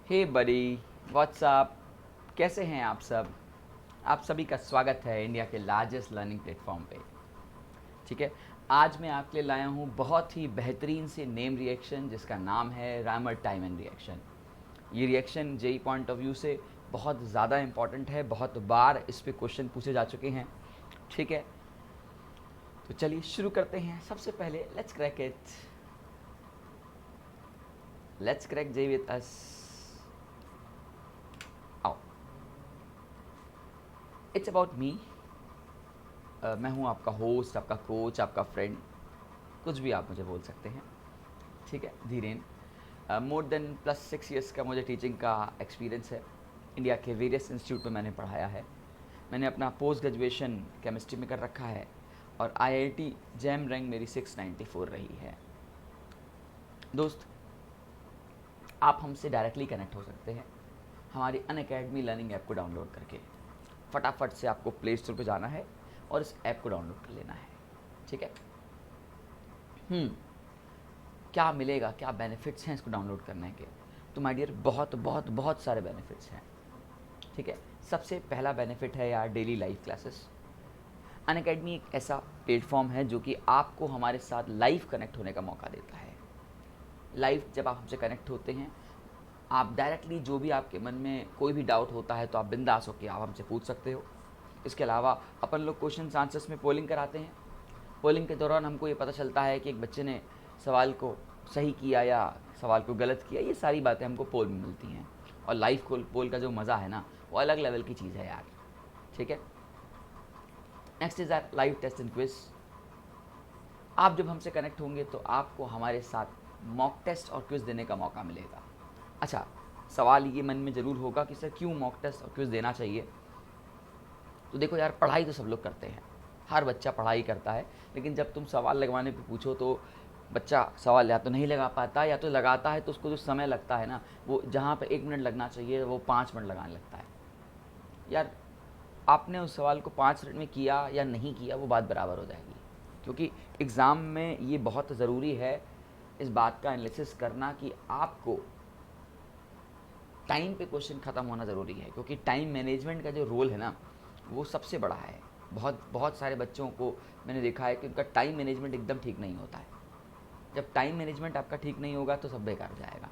हे बडी, WhatsApp, कैसे हैं आप सब? आप सभी का स्वागत है इंडिया के लार्जेस्ट लर्निंग प्लेटफॉर्म पे। ठीक है, आज मैं आपके लिए लाया हूँ बहुत ही बेहतरीन से नेम रिएक्शन जिसका नाम है रामर टाइमन रिएक्शन। ये reaction JEE point of view से बहुत ज़्यादा इंपॉर्टेंट है, बहुत बार इस पे क्वेश्चन पूछे जा चुके हैं। ठीक है, तो चलिए शुरू करते हैं। सबसे पहले let's crack it, let's crack J with us. आओ, इट्स अबाउट मी। मैं हूँ आपका होस्ट, आपका कोच, आपका फ्रेंड, कुछ भी आप मुझे बोल सकते हैं। ठीक है, धीरेन। मोर देन +6 ईयर्स का मुझे टीचिंग का एक्सपीरियंस है। इंडिया के वेरियस इंस्टीट्यूट में मैंने पढ़ाया है। मैंने अपना पोस्ट ग्रेजुएशन केमिस्ट्री में कर रखा है और आईआईटी जैम रैंक मेरी 694 रही है। दोस्त, आप हमसे डायरेक्टली कनेक्ट हो सकते हैं हमारी अनअकैडमी लर्निंग ऐप को डाउनलोड करके। फटाफट से आपको प्ले स्टोर पर जाना है और इस ऐप को डाउनलोड कर लेना है। ठीक है। क्या मिलेगा, क्या बेनिफिट्स हैं इसको डाउनलोड करने के? तो माय डियर, बहुत बहुत बहुत सारे बेनिफिट्स हैं। ठीक है, सबसे पहला बेनिफिट है यार डेली लाइव क्लासेस। अनअकैडमी एक ऐसा प्लेटफॉर्म है जो कि आपको हमारे साथ लाइव कनेक्ट होने का मौका देता है। लाइव जब आप हमसे कनेक्ट होते हैं, आप डायरेक्टली जो भी आपके मन में कोई भी डाउट होता है तो आप बिंदास होकर आप हमसे पूछ सकते हो। इसके अलावा अपन लोग क्वेश्चन आंसर्स में पोलिंग कराते हैं। पोलिंग के दौरान हमको ये पता चलता है कि एक बच्चे ने सवाल को सही किया या सवाल को गलत किया। ये सारी बातें हमको पोल में मिलती हैं। और लाइव पोल का जो मज़ा है ना, वो अलग लेवल की चीज़ है यार। ठीक है। Next is our live test and quiz. आप जब हमसे कनेक्ट होंगे तो आपको हमारे साथ मॉक टेस्ट और क्विज़ देने का मौका मिलेगा। अच्छा, सवाल ये मन में ज़रूर होगा कि सर क्यों मॉक टेस्ट और क्विज़ देना चाहिए? तो देखो यार, पढ़ाई तो सब लोग करते हैं, हर बच्चा पढ़ाई करता है, लेकिन जब तुम सवाल लगवाने पे पूछो तो बच्चा सवाल या तो नहीं लगा पाता, या तो लगाता है तो उसको जो समय लगता है ना, वो जहाँ पे 1 मिनट लगना चाहिए वो 5 मिनट लगाने लगता है। यार, आपने उस सवाल को 5 मिनट में किया या नहीं किया वो बात बराबर हो जाएगी, क्योंकि एग्ज़ाम में ये बहुत ज़रूरी है इस बात का एनालिसिस करना कि आपको टाइम पे क्वेश्चन ख़त्म होना ज़रूरी है, क्योंकि टाइम मैनेजमेंट का जो रोल है ना, वो सबसे बड़ा है। बहुत बहुत सारे बच्चों को मैंने देखा है कि उनका टाइम मैनेजमेंट एकदम ठीक नहीं होता है। जब टाइम मैनेजमेंट आपका ठीक नहीं होगा तो सब बेकार हो जाएगा।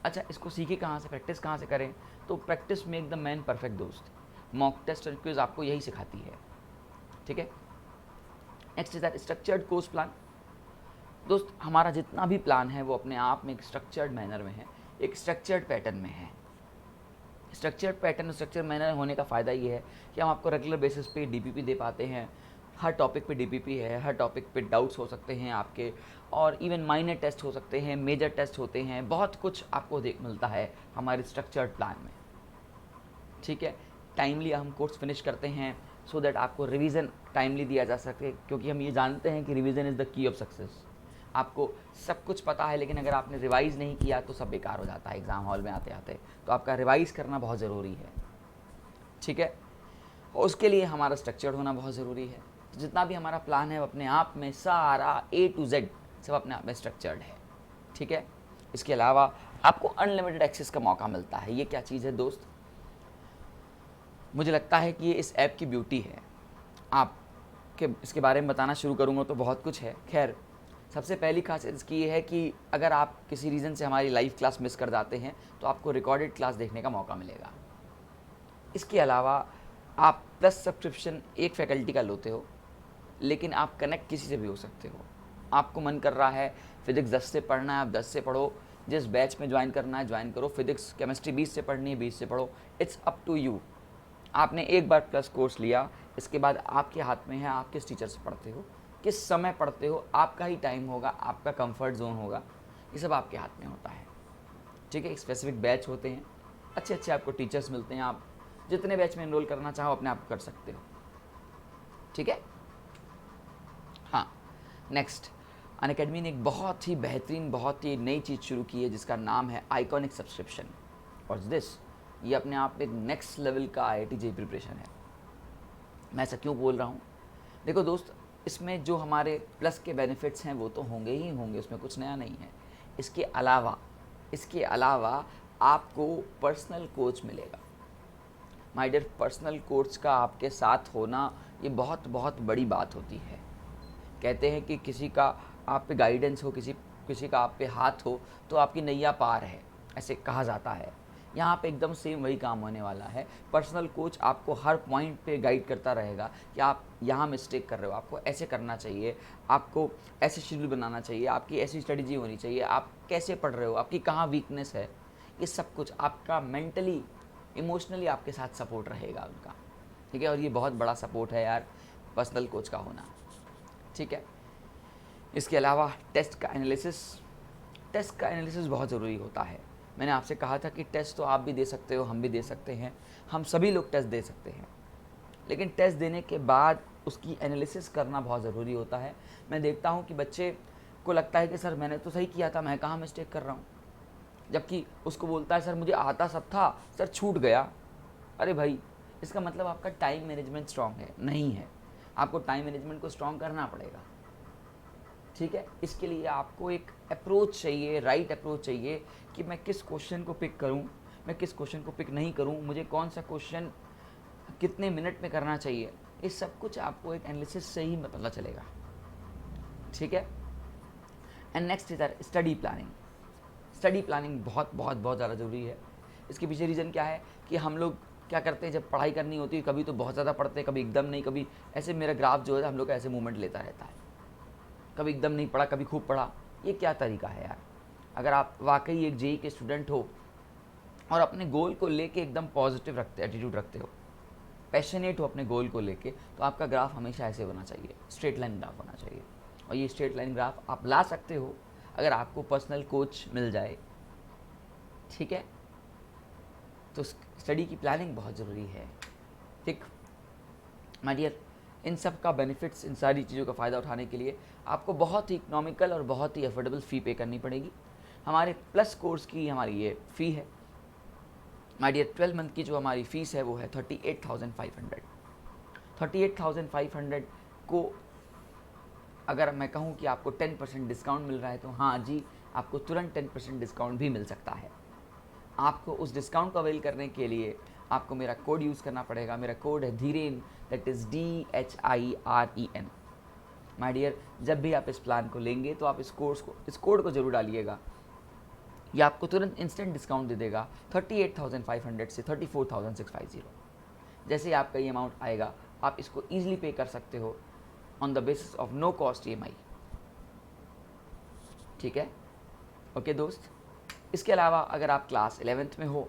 अच्छा, इसको सीखे कहाँ से, प्रैक्टिस कहाँ से करें? तो practice make the man perfect दोस्त। मॉक टेस्ट और क्विज आपको यही सिखाती है। ठीक है। Next is that structured course plan. दोस्त, हमारा जितना भी प्लान है वो अपने आप में एक स्ट्रक्चर्ड मैनर में है, एक स्ट्रक्चर्ड पैटर्न में है। स्ट्रक्चर्ड पैटर्न और स्ट्रक्चर्ड मैनर होने का फ़ायदा ये है कि हम आपको रेगुलर बेसिस पे डीपीपी दे पाते हैं। हर टॉपिक पे डीपीपी है, हर टॉपिक पे डाउट्स हो सकते हैं आपके, और इवन माइनर टेस्ट हो सकते हैं, मेजर टेस्ट होते हैं, बहुत कुछ आपको देख मिलता है हमारे स्ट्रक्चर्ड प्लान में। ठीक है। टाइमली हम कोर्स फिनिश करते हैं सो दैट आपको रिवीजन टाइमली दिया जा सके, क्योंकि हम ये जानते हैं कि revision is the key of success. आपको सब कुछ पता है, लेकिन अगर आपने रिवाइज़ नहीं किया तो सब बेकार हो जाता है एग्ज़ाम हॉल में आते आते। तो आपका रिवाइज़ करना बहुत ज़रूरी है। ठीक है। और उसके लिए हमारा स्ट्रक्चर्ड होना बहुत ज़रूरी है। तो जितना भी हमारा प्लान है वो अपने आप में सारा A to Z सब अपने आप में स्ट्रक्चर्ड है। ठीक है। इसके अलावा आपको अनलिमिटेड एक्सेस का मौका मिलता है। ये क्या चीज़ है दोस्त? मुझे लगता है कि ये इस ऐप की ब्यूटी है। आप के इसके बारे में बताना शुरू करूँगा तो बहुत कुछ है। खैर, सबसे पहली खासियत इसकी ये है कि अगर आप किसी रीज़न से हमारी लाइव क्लास मिस कर जाते हैं तो आपको रिकॉर्डेड क्लास देखने का मौका मिलेगा। इसके अलावा आप प्लस सब्सक्रिप्शन एक फैकल्टी का लेते हो, लेकिन आप कनेक्ट किसी से भी हो सकते हो। आपको मन कर रहा है फिज़िक्स 10 से पढ़ना है, आप 10 से पढ़ो। जिस बैच में ज्वाइन करना है ज्वाइन करो। फिज़िक्स केमिस्ट्री 20 से पढ़नी है 20 से पढ़ो। It's up to you. आपने एक बार प्लस कोर्स लिया, इसके बाद आपके हाथ में है आप किस टीचर से पढ़ते हो, किस समय पढ़ते हो। आपका ही टाइम होगा, आपका कंफर्ट जोन होगा, ये सब आपके हाथ में होता है। ठीक है। एक स्पेसिफिक बैच होते हैं, अच्छे अच्छे आपको टीचर्स मिलते हैं। आप जितने बैच में एनरोल करना चाहो अपने आप कर सकते हो। ठीक है। हाँ, नेक्स्ट, अनअकैडमी ने एक बहुत ही बेहतरीन, बहुत ही नई चीज़ शुरू की है जिसका नाम है आइकॉनिक सब्सक्रिप्शन। और दिस, ये अपने आप में एक नेक्स्ट लेवल का आईआईटी जेईई प्रिपरेशन है। मैं ऐसा क्यों बोल रहा हूँ? देखो दोस्त, इसमें जो हमारे प्लस के बेनिफिट्स हैं वो तो होंगे ही होंगे, उसमें कुछ नया नहीं है। इसके अलावा आपको पर्सनल कोच मिलेगा। माय डियर, पर्सनल कोच का आपके साथ होना ये बहुत बहुत बड़ी बात होती है। कहते हैं कि किसी का आप पे गाइडेंस हो, किसी किसी का आप पे हाथ हो तो आपकी नैया पार है, ऐसे कहा जाता है। यहाँ पे एकदम सेम वही काम होने वाला है। पर्सनल कोच आपको हर पॉइंट पे गाइड करता रहेगा कि आप यहाँ मिस्टेक कर रहे हो, आपको ऐसे करना चाहिए, आपको ऐसे शेड्यूल बनाना चाहिए, आपकी ऐसी स्ट्रेटजी होनी चाहिए, आप कैसे पढ़ रहे हो, आपकी कहाँ वीकनेस है। ये सब कुछ आपका मेंटली इमोशनली आपके साथ सपोर्ट रहेगा उनका, ठीक है। और ये बहुत बड़ा सपोर्ट है यार, पर्सनल कोच का होना, ठीक है। इसके अलावा टेस्ट का एनालिसिस बहुत ज़रूरी होता है। मैंने आपसे कहा था कि टेस्ट तो आप भी दे सकते हो, हम भी दे सकते हैं, हम सभी लोग टेस्ट दे सकते हैं, लेकिन टेस्ट देने के बाद उसकी एनालिसिस करना बहुत ज़रूरी होता है। मैं देखता हूँ कि बच्चे को लगता है कि सर मैंने तो सही किया था, मैं कहाँ मिस्टेक कर रहा हूँ, जबकि उसको बोलता है सर मुझे आता सब था, सर छूट गया। अरे भाई, इसका मतलब आपका टाइम मैनेजमेंट स्ट्रांग है नहीं है। आपको टाइम मैनेजमेंट को स्ट्रांग करना पड़ेगा, ठीक है। इसके लिए आपको एक अप्रोच चाहिए, राइट अप्रोच चाहिए कि मैं किस क्वेश्चन को पिक करूं, मैं किस क्वेश्चन को पिक नहीं करूं, मुझे कौन सा क्वेश्चन कितने मिनट में करना चाहिए। इस सब कुछ आपको एक एनालिसिस से ही पता चलेगा, ठीक है। And next is study planning. Study planning बहुत बहुत बहुत ज़्यादा ज़रूरी है। इसके पीछे रीज़न क्या है कि हम लोग क्या करते हैं, जब पढ़ाई करनी होती है कभी तो बहुत ज़्यादा पढ़ते हैं, कभी एकदम नहीं, कभी ऐसे मेरा ग्राफ जो है हम लोग का ऐसे मूवमेंट लेता रहता है, कभी एकदम नहीं पढ़ा, कभी खूब पढ़ा। ये क्या तरीका है यार। अगर आप वाकई एक जेई के स्टूडेंट हो और अपने गोल को लेके एकदम पॉजिटिव एटीट्यूड रखते हो, पैशनेट हो अपने गोल को लेके, तो आपका ग्राफ हमेशा ऐसे होना चाहिए, स्ट्रेट लाइन ग्राफ होना चाहिए। और ये स्ट्रेट लाइन ग्राफ आप ला सकते हो अगर आपको पर्सनल कोच मिल जाए, ठीक है। तो स्टडी की प्लानिंग बहुत ज़रूरी है, ठीक माय डियर। इन सब का बेनिफिट्स, इन सारी चीज़ों का फ़ायदा उठाने के लिए आपको बहुत ही इकोनॉमिकल और बहुत ही अफोर्डेबल फ़ी पे करनी पड़ेगी। हमारे प्लस कोर्स की हमारी ये फ़ी है माय डियर। 12 मंथ की जो हमारी फ़ीस है वो है 38,500। 38,500 को अगर मैं कहूँ कि आपको 10% डिस्काउंट मिल रहा है तो हाँ जी, आपको तुरंत 10% डिस्काउंट भी मिल सकता है। आपको उस डिस्काउंट को अवेल करने के लिए आपको मेरा कोड यूज़ करना पड़ेगा। मेरा कोड है Dhiren, that is DHIREN। My dear, जब भी आप इस प्लान को लेंगे तो आप इस कोड को जरूर डालिएगा। ये आपको तुरंत इंस्टेंट डिस्काउंट दे देगा 38,500 से 34,650। जैसे ही आपका ये अमाउंट आएगा आप इसको ईजिली पे कर सकते हो on the basis of no cost EMI, ठीक है। ओके दोस्त, इसके अलावा अगर आप क्लास 11th में हो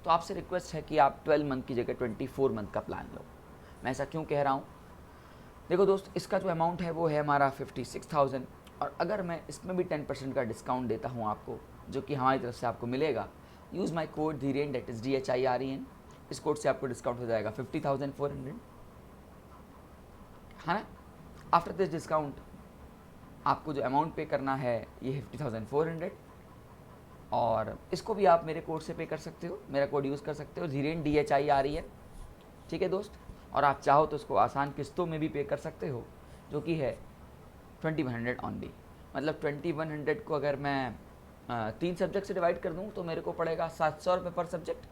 तो आपसे रिक्वेस्ट है कि आप 12 मंथ की जगह 24 मंथ का प्लान लो। मैं ऐसा क्यों कह रहा हूँ, देखो दोस्त, इसका जो अमाउंट है वो है हमारा 56,000, और अगर मैं इसमें भी 10% का डिस्काउंट देता हूँ आपको, जो कि हमारी तरफ से आपको मिलेगा, use my code Dhiren, that is DHIREN। इस कोड से आपको डिस्काउंट हो जाएगा 50,400, है ना। आफ्टर दिस डिस्काउंट आपको जो अमाउंट पे करना है ये 50,400, और इसको भी आप मेरे कोड से पे कर सकते हो, मेरा कोड यूज़ कर सकते हो धीरेन DHIREN, ठीक है दोस्त। और आप चाहो तो उसको आसान किस्तों में भी पे कर सकते हो, जो कि है 2100 ऑनली। मतलब 2100 को अगर मैं 3 सब्जेक्ट से डिवाइड कर दूँ तो मेरे को पड़ेगा 700 रुपये पर सब्जेक्ट।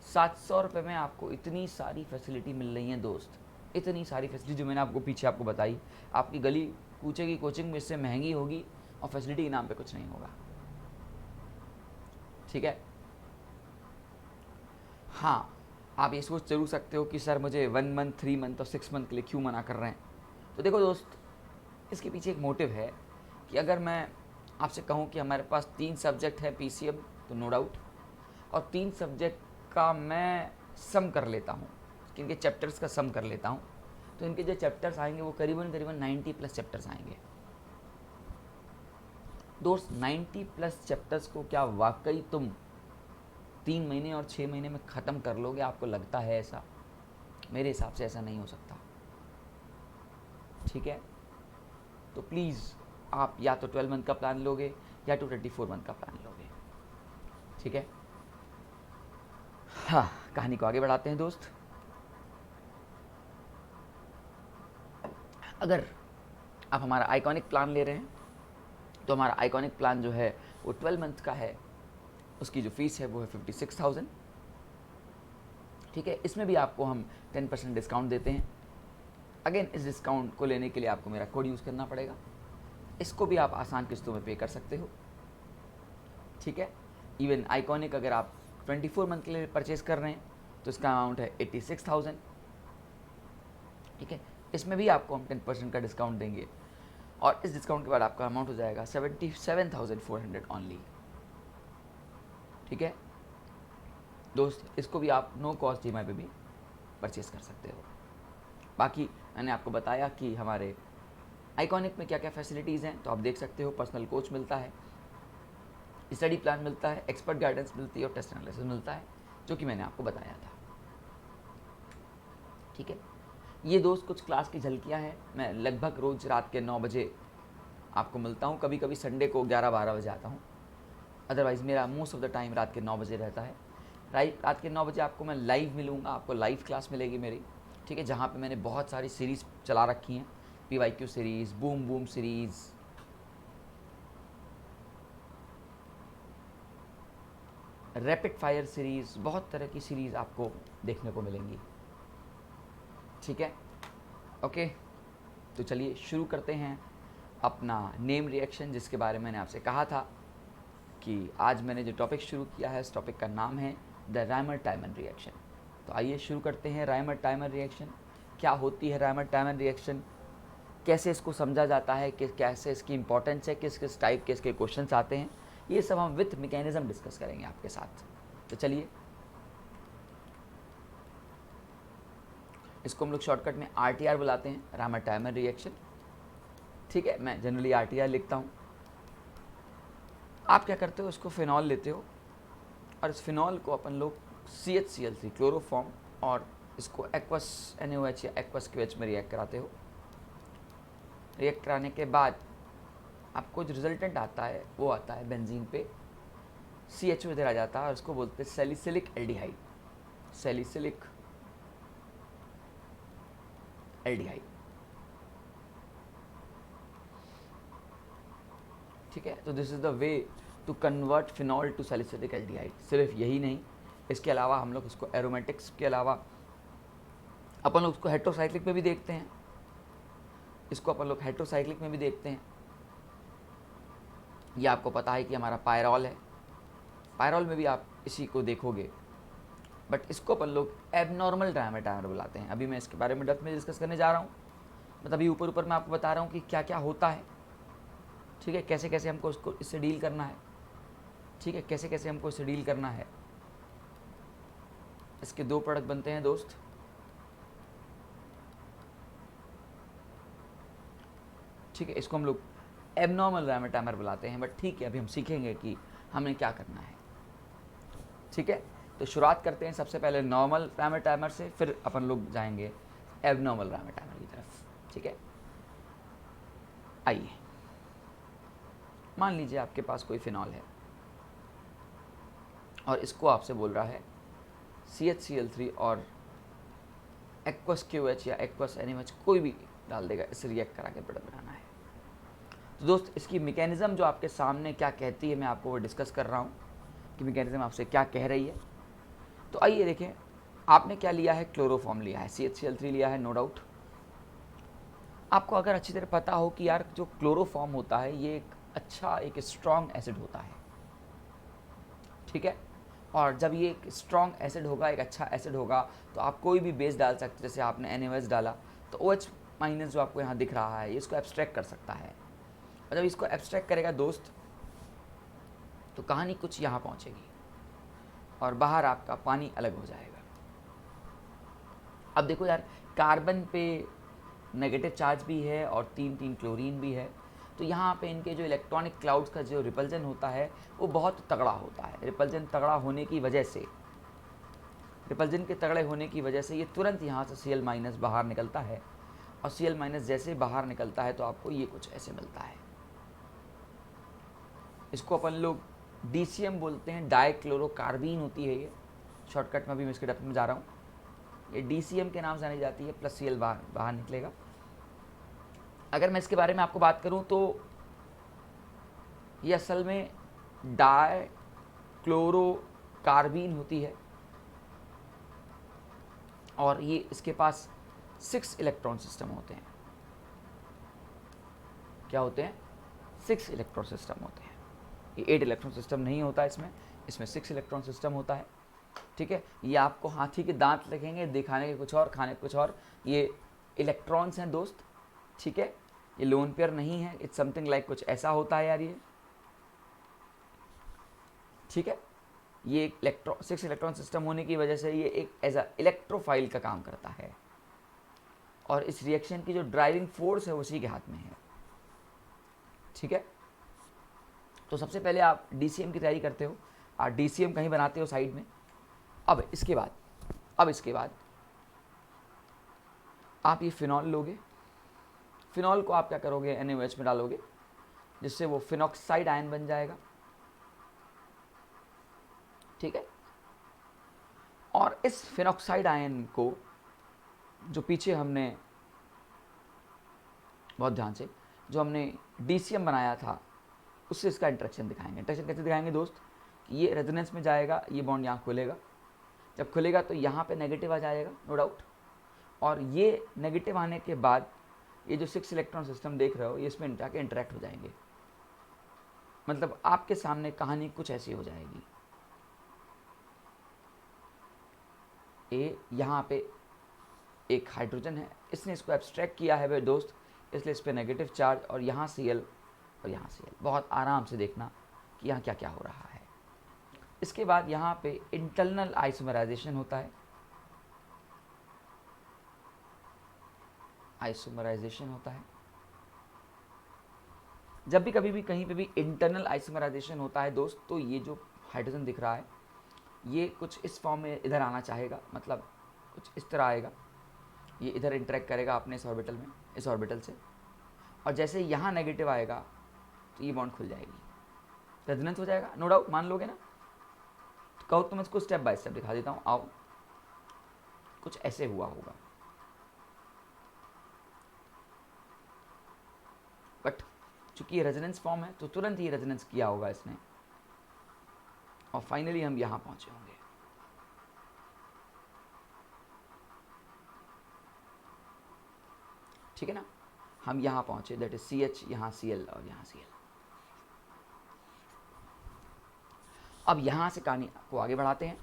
700 रुपये में आपको इतनी सारी फैसिलिटी मिल रही है दोस्त, इतनी सारी फैसिलिटी जो मैंने आपको पीछे आपको बताई। आपकी गली कूचे की कोचिंग में इससे महंगी होगी और फैसिलिटी के नाम पे कुछ नहीं होगा, ठीक है। हाँ, आप ये सोच जरूर सकते हो कि सर मुझे 1 मंथ, 3 मंथ और 6 मंथ के लिए क्यों मना कर रहे हैं। तो देखो दोस्त, इसके पीछे एक मोटिव है कि अगर मैं आपसे कहूँ कि हमारे पास 3 सब्जेक्ट है PCM, तो नो डाउट, और 3 सब्जेक्ट का मैं सम कर लेता हूँ, इनके चैप्टर्स का सम कर लेता हूँ, तो इनके जो चैप्टर्स आएंगे वो करीबन 90+ चैप्टर्स आएंगे दोस्त। 90+ चैप्टर्स को क्या वाकई तुम 3 महीने और 6 महीने में ख़त्म कर लोगे? आपको लगता है ऐसा? मेरे हिसाब से ऐसा नहीं हो सकता, ठीक है। तो प्लीज़ आप या तो 12 मंथ का प्लान लोगे या तो 24 मंथ का प्लान लोगे, ठीक है। हाँ, कहानी को आगे बढ़ाते हैं दोस्त। अगर आप हमारा आइकॉनिक प्लान ले रहे हैं तो हमारा आइकॉनिक प्लान जो है वो 12 मंथ का है। उसकी जो फीस है वो है 56,000। ठीक है, इसमें भी आपको हम 10% डिस्काउंट देते हैं। अगेन इस डिस्काउंट को लेने के लिए आपको मेरा कोड यूज़ करना पड़ेगा। इसको भी आप आसान किस्तों में पे कर सकते हो। ठीक है, इवन आइकॉनिक अगर आप 24 मंथ के लिए परचेज कर रहे हैं तो इसका अमाउंट है 86,000। ठीक है, इसमें भी आपको हम 10% का डिस्काउंट देंगे और इस डिस्काउंट के बाद आपका अमाउंट हो जाएगा 77,400 ऑनली। ठीक है दोस्त, इसको भी आप नो कॉस्ट EMI पे भी परचेस कर सकते हो। बाकी मैंने आपको बताया कि हमारे आइकॉनिक में क्या क्या फैसिलिटीज़ हैं, तो आप देख सकते हो। पर्सनल कोच मिलता है, स्टडी प्लान मिलता है, एक्सपर्ट गाइडेंस मिलती है और टेस्ट एनालिसिस मिलता है, जो कि मैंने आपको बताया था। ठीक है, ये दोस्त कुछ क्लास की झलकियाँ हैं। मैं लगभग रोज़ रात के 9 बजे आपको मिलता हूँ। कभी कभी संडे को 11-12 बजे आता हूँ, अदरवाइज़ मेरा मोस्ट ऑफ द टाइम रात के 9 बजे रहता है। रात के 9 बजे आपको मैं लाइव मिलूँगा, आपको लाइव क्लास मिलेगी मेरी। ठीक है, जहाँ पे मैंने बहुत सारी सीरीज़ चला रखी हैं, PYQ series, boom boom series, rapid fire series, बहुत तरह की सीरीज़ आपको देखने को मिलेंगी। ठीक है, ओके, तो चलिए शुरू करते हैं अपना नेम रिएक्शन, जिसके बारे में मैंने आपसे कहा था कि आज मैंने जो टॉपिक शुरू किया है, इस टॉपिक का नाम है द रायमर-टाइमर रिएक्शन। तो आइए शुरू करते हैं। रायमर-टाइमर रिएक्शन क्या होती है? रायमर-टाइमर रिएक्शन कैसे इसको समझा जाता है, कि कैसे इसकी इंपॉर्टेंस है, किस किस टाइप के इसके क्वेश्चंस आते हैं, ये सब हम विथ मैकेनिज्म डिस्कस करेंगे आपके साथ। तो चलिए, इसको हम लोग शॉर्टकट में RTR बुलाते हैं, रायमर-टाइमर रिएक्शन। ठीक है, मैं जनरली RTR लिखता हूँ। आप क्या करते हो, इसको फिनॉल लेते हो और इस फिनॉल को अपन लोग CHCl3 क्लोरोफॉर्म और इसको एक्वस NaOH या एक्वस QH में रिएक्ट कराते हो। रिएक्ट कराने के बाद आपको जो रिजल्टेंट आता है वो आता है बेंजीन पे CHO इधर आ जाता है और इसको बोलते हैं सैलिसिलिक एल्डिहाइड। Salicylic aldehyde. ठीक है, तो this is the way to convert phenol to salicylic aldehyde. सिर्फ यही नहीं, इसके अलावा हम लोग इसको एरोमेटिक्स के अलावा अपन लोग इसको हेट्रोसाइक्लिक में भी देखते हैं। इसको अपन लोग हेट्रोसाइक्लिक में भी देखते हैं। ये आपको पता है कि हमारा पायरॉल है, पायरॉल में भी आप इसी को देखोगे, बट इसको अपन लोग एबनॉर्मल रायमर-टाइमर बुलाते हैं। अभी मैं इसके बारे में डेप्थ में डिस्कस करने जा रहा हूँ, मतलब अभी ऊपर ऊपर मैं आपको बता रहा हूँ कि क्या क्या होता है। ठीक है, कैसे कैसे हमको इसको इससे डील करना है। ठीक है, कैसे कैसे हमको इससे डील करना है। इसके 2 प्रोडक्ट बनते हैं दोस्त। ठीक है, इसको हम लोग एबनॉर्मल रायमर-टाइमर बुलाते हैं, बट ठीक है, अभी हम सीखेंगे कि हमें क्या करना है। ठीक है, तो शुरुआत करते हैं सबसे पहले नॉर्मल रायमर-टाइमर से, फिर अपन लोग जाएंगे एबनॉर्मल रायमर-टाइमर की तरफ। ठीक है, आइए, मान लीजिए आपके पास कोई फिनॉल है और इसको आपसे बोल रहा है CHCl3 और एक्वस QH या एक्वस NaOH कोई भी डाल देगा, इसे रिएक्ट करा के प्रोडक्ट बनाना है। तो दोस्त, इसकी मैकेनिज्म जो आपके सामने क्या कहती है, मैं आपको वो डिस्कस कर रहा हूँ कि मैकेनिज्म आपसे क्या कह रही है। तो आइए देखें, आपने क्या लिया है, क्लोरोफॉर्म लिया है, CHCl3 लिया है, नो डाउट। आपको अगर अच्छी तरह पता हो कि यार जो क्लोरोफॉर्म होता है ये एक अच्छा, एक स्ट्रॉन्ग एसिड होता है। ठीक है, और जब ये एक स्ट्रॉन्ग एसिड होगा, एक अच्छा एसिड होगा, तो आप कोई भी बेस डाल सकते हैं। जैसे आपने NaOH डाला तो OH माइनस जो आपको यहाँ दिख रहा है, ये इसको एब्स्ट्रैक्ट कर सकता है। और जब इसको एब्स्ट्रैक्ट करेगा दोस्त, तो कहानी कुछ यहाँ पहुँचेगी और बाहर आपका पानी अलग हो जाएगा। अब देखो यार, कार्बन पे नेगेटिव चार्ज भी है और 3 क्लोरीन भी है, तो यहाँ पे इनके जो इलेक्ट्रॉनिक क्लाउड्स का जो रिपल्जन होता है वो बहुत तगड़ा होता है। रिपल्जन तगड़ा होने की वजह से, रिपल्जन के तगड़े होने की वजह से ये तुरंत यहाँ से Cl- बाहर निकलता है और Cl- जैसे बाहर निकलता है तो आपको ये कुछ ऐसे मिलता है। इसको अपन लोग DCM बोलते हैं, डाइक्लोरोकार्बीन होती है ये। शॉर्टकट में भी मैं इसके डेप्थ में जा रहा हूँ। ये DCM के नाम से जानी जाती है, प्लस Cl बाहर निकलेगा। अगर मैं इसके बारे में आपको बात करूं तो ये असल में क्लोरोकार्बीन होती है और ये इसके पास 6 इलेक्ट्रॉन सिस्टम होते हैं। क्या होते हैं? 6 इलेक्ट्रॉन सिस्टम होते हैं। ये 8 इलेक्ट्रॉन सिस्टम नहीं होता इसमें 6 इलेक्ट्रॉन सिस्टम होता है। ठीक है, ये आपको हाथी के दांत लगेंगे, दिखाने के कुछ और, खाने के कुछ और। ये इलेक्ट्रॉन्स हैं दोस्त, ठीक है, ये लोन पेयर नहीं है, इट्स समथिंग लाइक कुछ ऐसा होता है यार ये, ठीक है। ये 6 इलेक्ट्रॉन सिस्टम होने की वजह से ये एक एज अ इलेक्ट्रोफाइल का काम करता है और इस रिएक्शन की जो ड्राइविंग फोर्स है उसी के हाथ में है, ठीक है। तो सबसे पहले आप DCM की तैयारी करते हो, आप DCM कहीं बनाते हो साइड में। अब इसके बाद आप ये फिनॉल लोगे, फिनॉल को आप क्या करोगे, NaOH में डालोगे, जिससे वो फिनॉक्साइड आयन बन जाएगा, ठीक है। और इस फिनॉक्साइड आयन को जो पीछे हमने बहुत ध्यान से जो हमने DCM बनाया था उससे इसका इंटरेक्शन दिखाएंगे। इंटरेक्शन कैसे दिखाएंगे दोस्त? ये रेजोनेंस में जाएगा, ये बॉन्ड यहाँ खुलेगा, जब खुलेगा तो यहाँ पे नेगेटिव आ जाएगा, नो डाउट। और ये नेगेटिव आने के बाद ये जो 6 इलेक्ट्रॉन सिस्टम देख रहे हो ये इसमें जाके इंटरेक्ट हो जाएंगे। मतलब आपके सामने कहानी कुछ ऐसी हो जाएगी, यहाँ पे एक हाइड्रोजन है, इसने इसको एब्स्ट्रैक्ट किया है वे दोस्त, इसलिए इस पर नेगेटिव चार्ज, और यहाँ Cl और यहाँ Cl। बहुत आराम से देखना कि यहाँ क्या क्या हो रहा है। इसके बाद यहाँ पे इंटरनल आइसोमराइजेशन होता है, जब भी कभी भी कहीं पे भी इंटरनल आइसोमराइजेशन होता है दोस्त, तो ये जो हाइड्रोजन दिख रहा है ये कुछ इस फॉर्म में इधर आना चाहेगा, मतलब कुछ इस तरह आएगा, ये इधर इंटरेक्ट करेगा अपने इस ऑर्बिटल में, इस ऑर्बिटल से, और जैसे यहाँ नेगेटिव आएगा तो ये बॉन्ड खुल जाएगी, रेजोनेंस हो जाएगा, नो डाउट, मान लोगे ना। तो कहो तो मैं इसको स्टेप बाय स्टेप दिखा देता हूँ, आओ। कुछ ऐसे हुआ होगा, बट चूंकि ये रेजोनेंस फॉर्म है तो तुरंत ही रेजोनेंस किया होगा इसने, और फाइनली हम यहाँ पहुँचे होंगे। ठीक है ना, हम यहाँ पहुँचे, दैट इज CH, यहाँ Cl और यहाँ Cl। अब यहाँ से कहानी को आगे बढ़ाते हैं।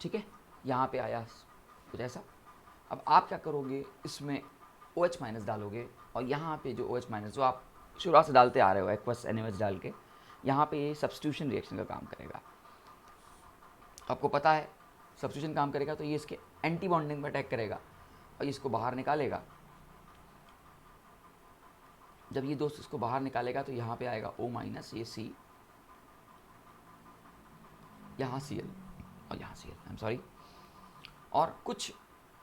ठीक है, यहाँ पे आया कुछ ऐसा। अब आप क्या करोगे, इसमें OH- डालोगे, और यहाँ पे जो OH- जो आप शुरुआत से डालते आ रहे हो एक्वस NaOH डाल के, यहाँ पे ये सब्स्टिट्यूशन रिएक्शन का काम करेगा। आपको पता है सब्स्टिट्यूशन काम करेगा तो ये इसके एंटी बॉन्डिंग पर अटैक करेगा और इसको बाहर निकालेगा। जब ये दोस्त इसको बाहर निकालेगा तो यहाँ पे आएगा O-, ये C, यहाँ Cl और यहाँ Cl, आई एम सॉरी। और कुछ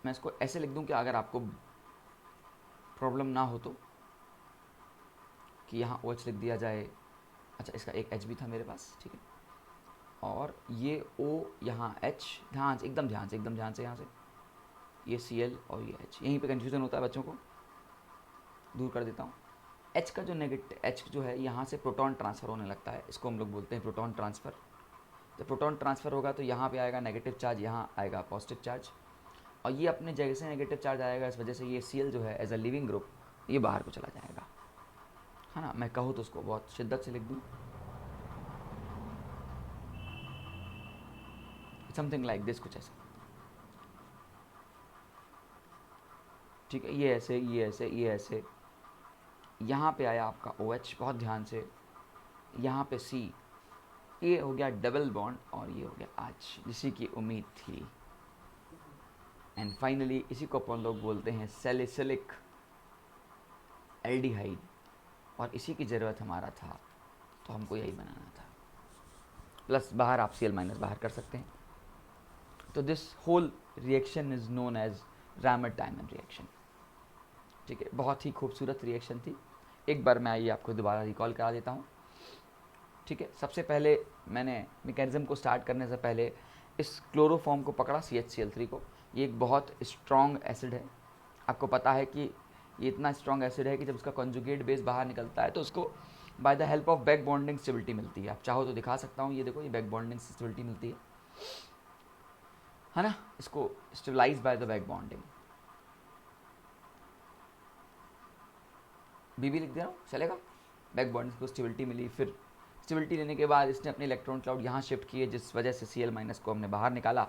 मैं इसको ऐसे लिख दूँ कि अगर आपको प्रॉब्लम ना हो तो, कि यहाँ OH लिख दिया जाए, अच्छा इसका एक H भी था मेरे पास, ठीक है, और ये O, यहाँ H, ध्यान से एकदम ध्यान से यहाँ से ये Cl और ये H, यहीं पे कन्फ्यूज़न होता है बच्चों को, दूर कर देता हूँ। H का जो नेगेटिव, H जो है यहाँ से प्रोटॉन ट्रांसफ़र होने लगता है, इसको हम लोग बोलते हैं प्रोटॉन ट्रांसफ़र। जब प्रोटॉन ट्रांसफ़र होगा तो यहाँ पे आएगा नेगेटिव चार्ज, यहाँ आएगा पॉजिटिव चार्ज, और ये अपने जगह से नेगेटिव चार्ज आएगा, इस वजह से ये Cl जो है एज अ लिविंग ग्रुप ये बाहर को चला जाएगा, है ना। मैं कहूँ तो उसको बहुत शिद्दत से लिख दूँ, समथिंग लाइक दिस, कुछ ऐसा, ठीक है। ये ऐसे, ये ऐसे, ये ऐसे, यहाँ पे आया आपका OH, बहुत ध्यान से, यहाँ पे C, ये हो गया डबल बॉन्ड, और ये हो गया आज जिसी की उम्मीद थी। एंड फाइनली इसी को अपन लोग बोलते हैं सैलिसिलिक एल्डिहाइड, और इसी की ज़रूरत हमारा था, तो हमको यही बनाना था। प्लस बाहर आप Cl- बाहर कर सकते हैं। तो this whole reaction is known as Reimer Tiemann reaction, ठीक है। बहुत ही खूबसूरत रिएक्शन थी। एक बार मैं आइए आपको दोबारा रिकॉल करा देता हूँ, ठीक है। सबसे पहले मैंने मैकेनिज्म को स्टार्ट करने से पहले इस क्लोरोफॉर्म को पकड़ा, CHCl3 को, ये एक बहुत स्ट्रॉन्ग एसिड है। आपको पता है कि ये इतना स्ट्रॉन्ग एसिड है कि जब उसका कॉन्जुगेट बेस बाहर निकलता है तो उसको by the help of back bonding stability मिलती है। आप चाहो तो दिखा सकता हूँ, ये देखो, ये बैक बॉन्डिंग स्टेबिलिटी मिलती है ना, इसको stabilize by the back bonding. BB लिख दे रहा हूँ, चलेगा। बैक बॉन्डिंग को स्टेबिलिटी मिली, फिर स्टेबिलिटी लेने के बाद इसने अपने इलेक्ट्रॉन क्लाउड यहाँ शिफ्ट किए, जिस वजह से Cl- को हमने बाहर निकाला,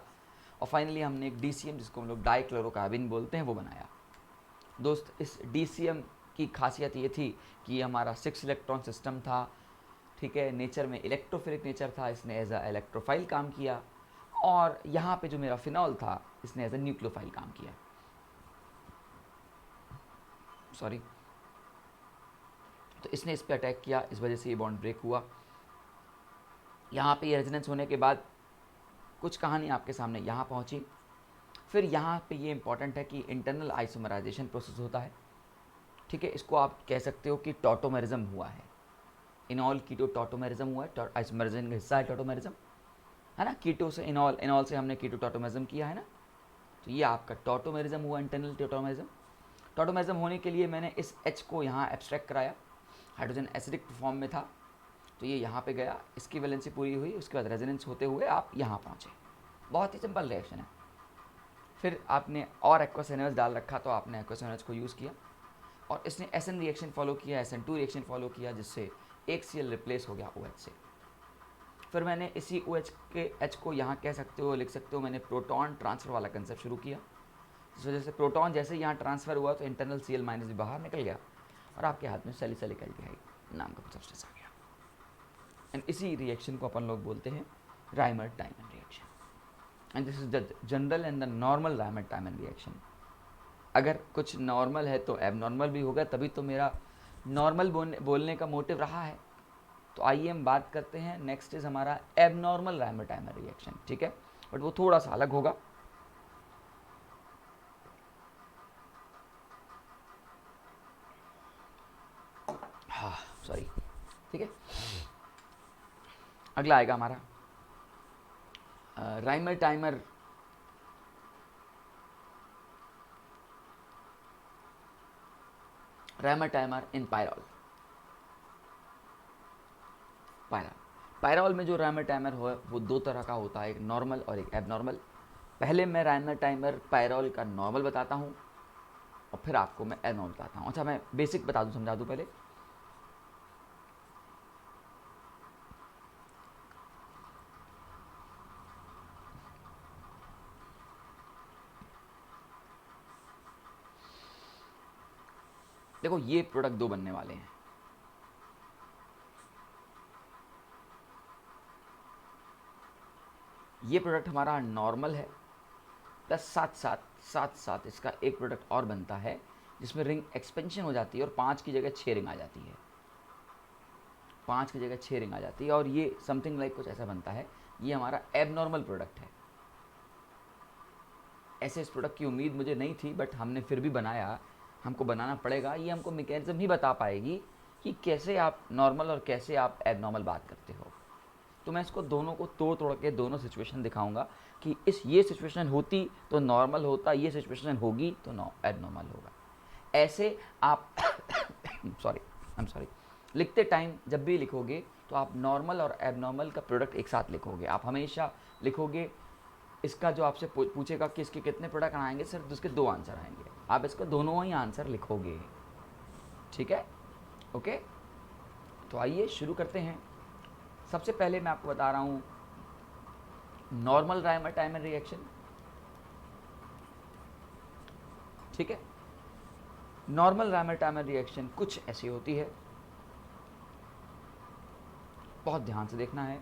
और फाइनली हमने एक DCM, जिसको हम लोग डाइक्लोरोकार्बन बोलते हैं, वो बनाया। दोस्त, इस DCM की खासियत ये थी कि ये हमारा 6 इलेक्ट्रॉन सिस्टम था, ठीक है। नेचर में इलेक्ट्रोफिलिक नेचर था, इसने एज अ इलेक्ट्रोफाइल काम किया। और यहाँ पे जो मेरा फिनॉल था, इसने एज अ न्यूक्लियोफाइल काम किया। सॉरी, तो इसने इस पर अटैक किया, इस वजह से ये बॉन्ड ब्रेक हुआ। यहाँ पे ये रेजोनेंस होने के बाद कुछ कहानी आपके सामने यहाँ पहुँची। फिर यहाँ पे ये इंपॉर्टेंट है कि इंटरनल आइसोमराइजेशन प्रोसेस होता है, ठीक है। इसको आप कह सकते हो कि टॉटोमेरिज्म हुआ है। इनॉल कीटो टॉटोमेरिज्म हुआ है, आइसोमराइजेशन का हिस्सा है टॉटोमेरिज्म, है ना। कीटो से इनॉल, इनॉल से हमने कीटो टॉटोमेरिज्म किया है ना, तो ये आपका टॉटोमेरिज्म हुआ, इंटरनल टॉटोमेरिज्म। टॉटोमेरिज्म होने के लिए मैंने इस H को यहाँ एब्स्ट्रैक्ट कराया, हाइड्रोजन एसिडिक फॉर्म में था, तो ये यहाँ पे गया, इसकी वैलेंसी पूरी हुई, उसके बाद रेजोनेंस होते हुए आप यहाँ पहुँचे। बहुत ही सिंपल रिएक्शन है। फिर आपने और एक्वस एनर्ज डाल रखा, तो आपने एक्वस एनर्ज को यूज़ किया, और इसने SN रिएक्शन फॉलो किया, SN2 रिएक्शन फॉलो किया, जिससे एक Cl रिप्लेस हो गया OH से। फिर मैंने इसी OH के H को यहाँ कह सकते हो, लिख सकते हो, मैंने प्रोटॉन ट्रांसफ़र वाला कंसेप्ट शुरू किया, जिस वजह से प्रोटॉन जैसे ही यहाँ ट्रांसफ़र हुआ तो इंटरनल Cl- भी बाहर निकल गया, और आपके हाथ में सैलिसिलिक एल्डिहाइड नाम का सब्सटेंस आ गया। एंड इसी रिएक्शन को अपन लोग बोलते हैं Rymer-diamond reaction. And this is the general and the normal Rymer-diamond reaction. अगर कुछ नॉर्मल है तो एबनॉर्मल भी होगा, तभी तो मेरा नॉर्मल बोलने का मोटिव रहा है। तो आइए हम बात करते हैं, नेक्स्ट इज हमारा एबनॉर्मल राइमर-डायमंड रिएक्शन, ठीक है, बट वो थोड़ा सा अलग होगा। हाँ सॉरी, ठीक है। अगला आएगा हमारा राइमर-डायमंड इन पायरॉल। पायरॉल में जो राइमर-डायमंड हो वो दो तरह का होता है, एक नॉर्मल और एक एबनॉर्मल। पहले मैं राइमर-डायमंड पायरॉल का नॉर्मल बताता हूँ, और फिर आपको मैं एबनॉर्मल बताता हूँ। अच्छा, मैं बेसिक बता दूँ, समझा दूँ पहले। देखो, ये प्रोडक्ट दो बनने वाले हैं। ये प्रोडक्ट हमारा नॉर्मल है, प्लस साथ साथ इसका एक प्रोडक्ट और बनता है, जिसमें रिंग एक्सपेंशन हो जाती है और 5 की जगह 6 रिंग आ जाती है। 5 की जगह 6 रिंग आ जाती है, और ये समथिंग लाइक कुछ ऐसा बनता है। ये हमारा एबनॉर्मल प्रोडक्ट है। ऐसे इस प्रोडक्ट की उम्मीद मुझे नहीं थी, बट हमने फिर भी बनाया, हमको बनाना पड़ेगा। ये हमको मैकेनिज्म ही बता पाएगी कि कैसे आप नॉर्मल और कैसे आप एबनॉर्मल बात करते हो। तो मैं इसको दोनों को तोड़ के दोनों सिचुएशन दिखाऊंगा कि ये सिचुएशन होती तो नॉर्मल होता, ये सिचुएशन होगी तो एबनॉर्मल होगा। ऐसे आप आई एम सॉरी, लिखते टाइम जब भी लिखोगे तो आप नॉर्मल और एबनॉर्मल का प्रोडक्ट एक साथ लिखोगे। आप हमेशा लिखोगे, इसका जो आपसे पूछेगा कि इसके कितने प्रोडक्ट आएंगे, सिर्फ उसके 2 आंसर आएंगे, आप इसका दोनों ही आंसर लिखोगे, ठीक है, ओके। तो आइए शुरू करते हैं। सबसे पहले मैं आपको बता रहा हूँ नॉर्मल राइमर-डायमंड रिएक्शन, ठीक है। नॉर्मल राइमर-डायमंड रिएक्शन कुछ ऐसी होती है, बहुत ध्यान से देखना है।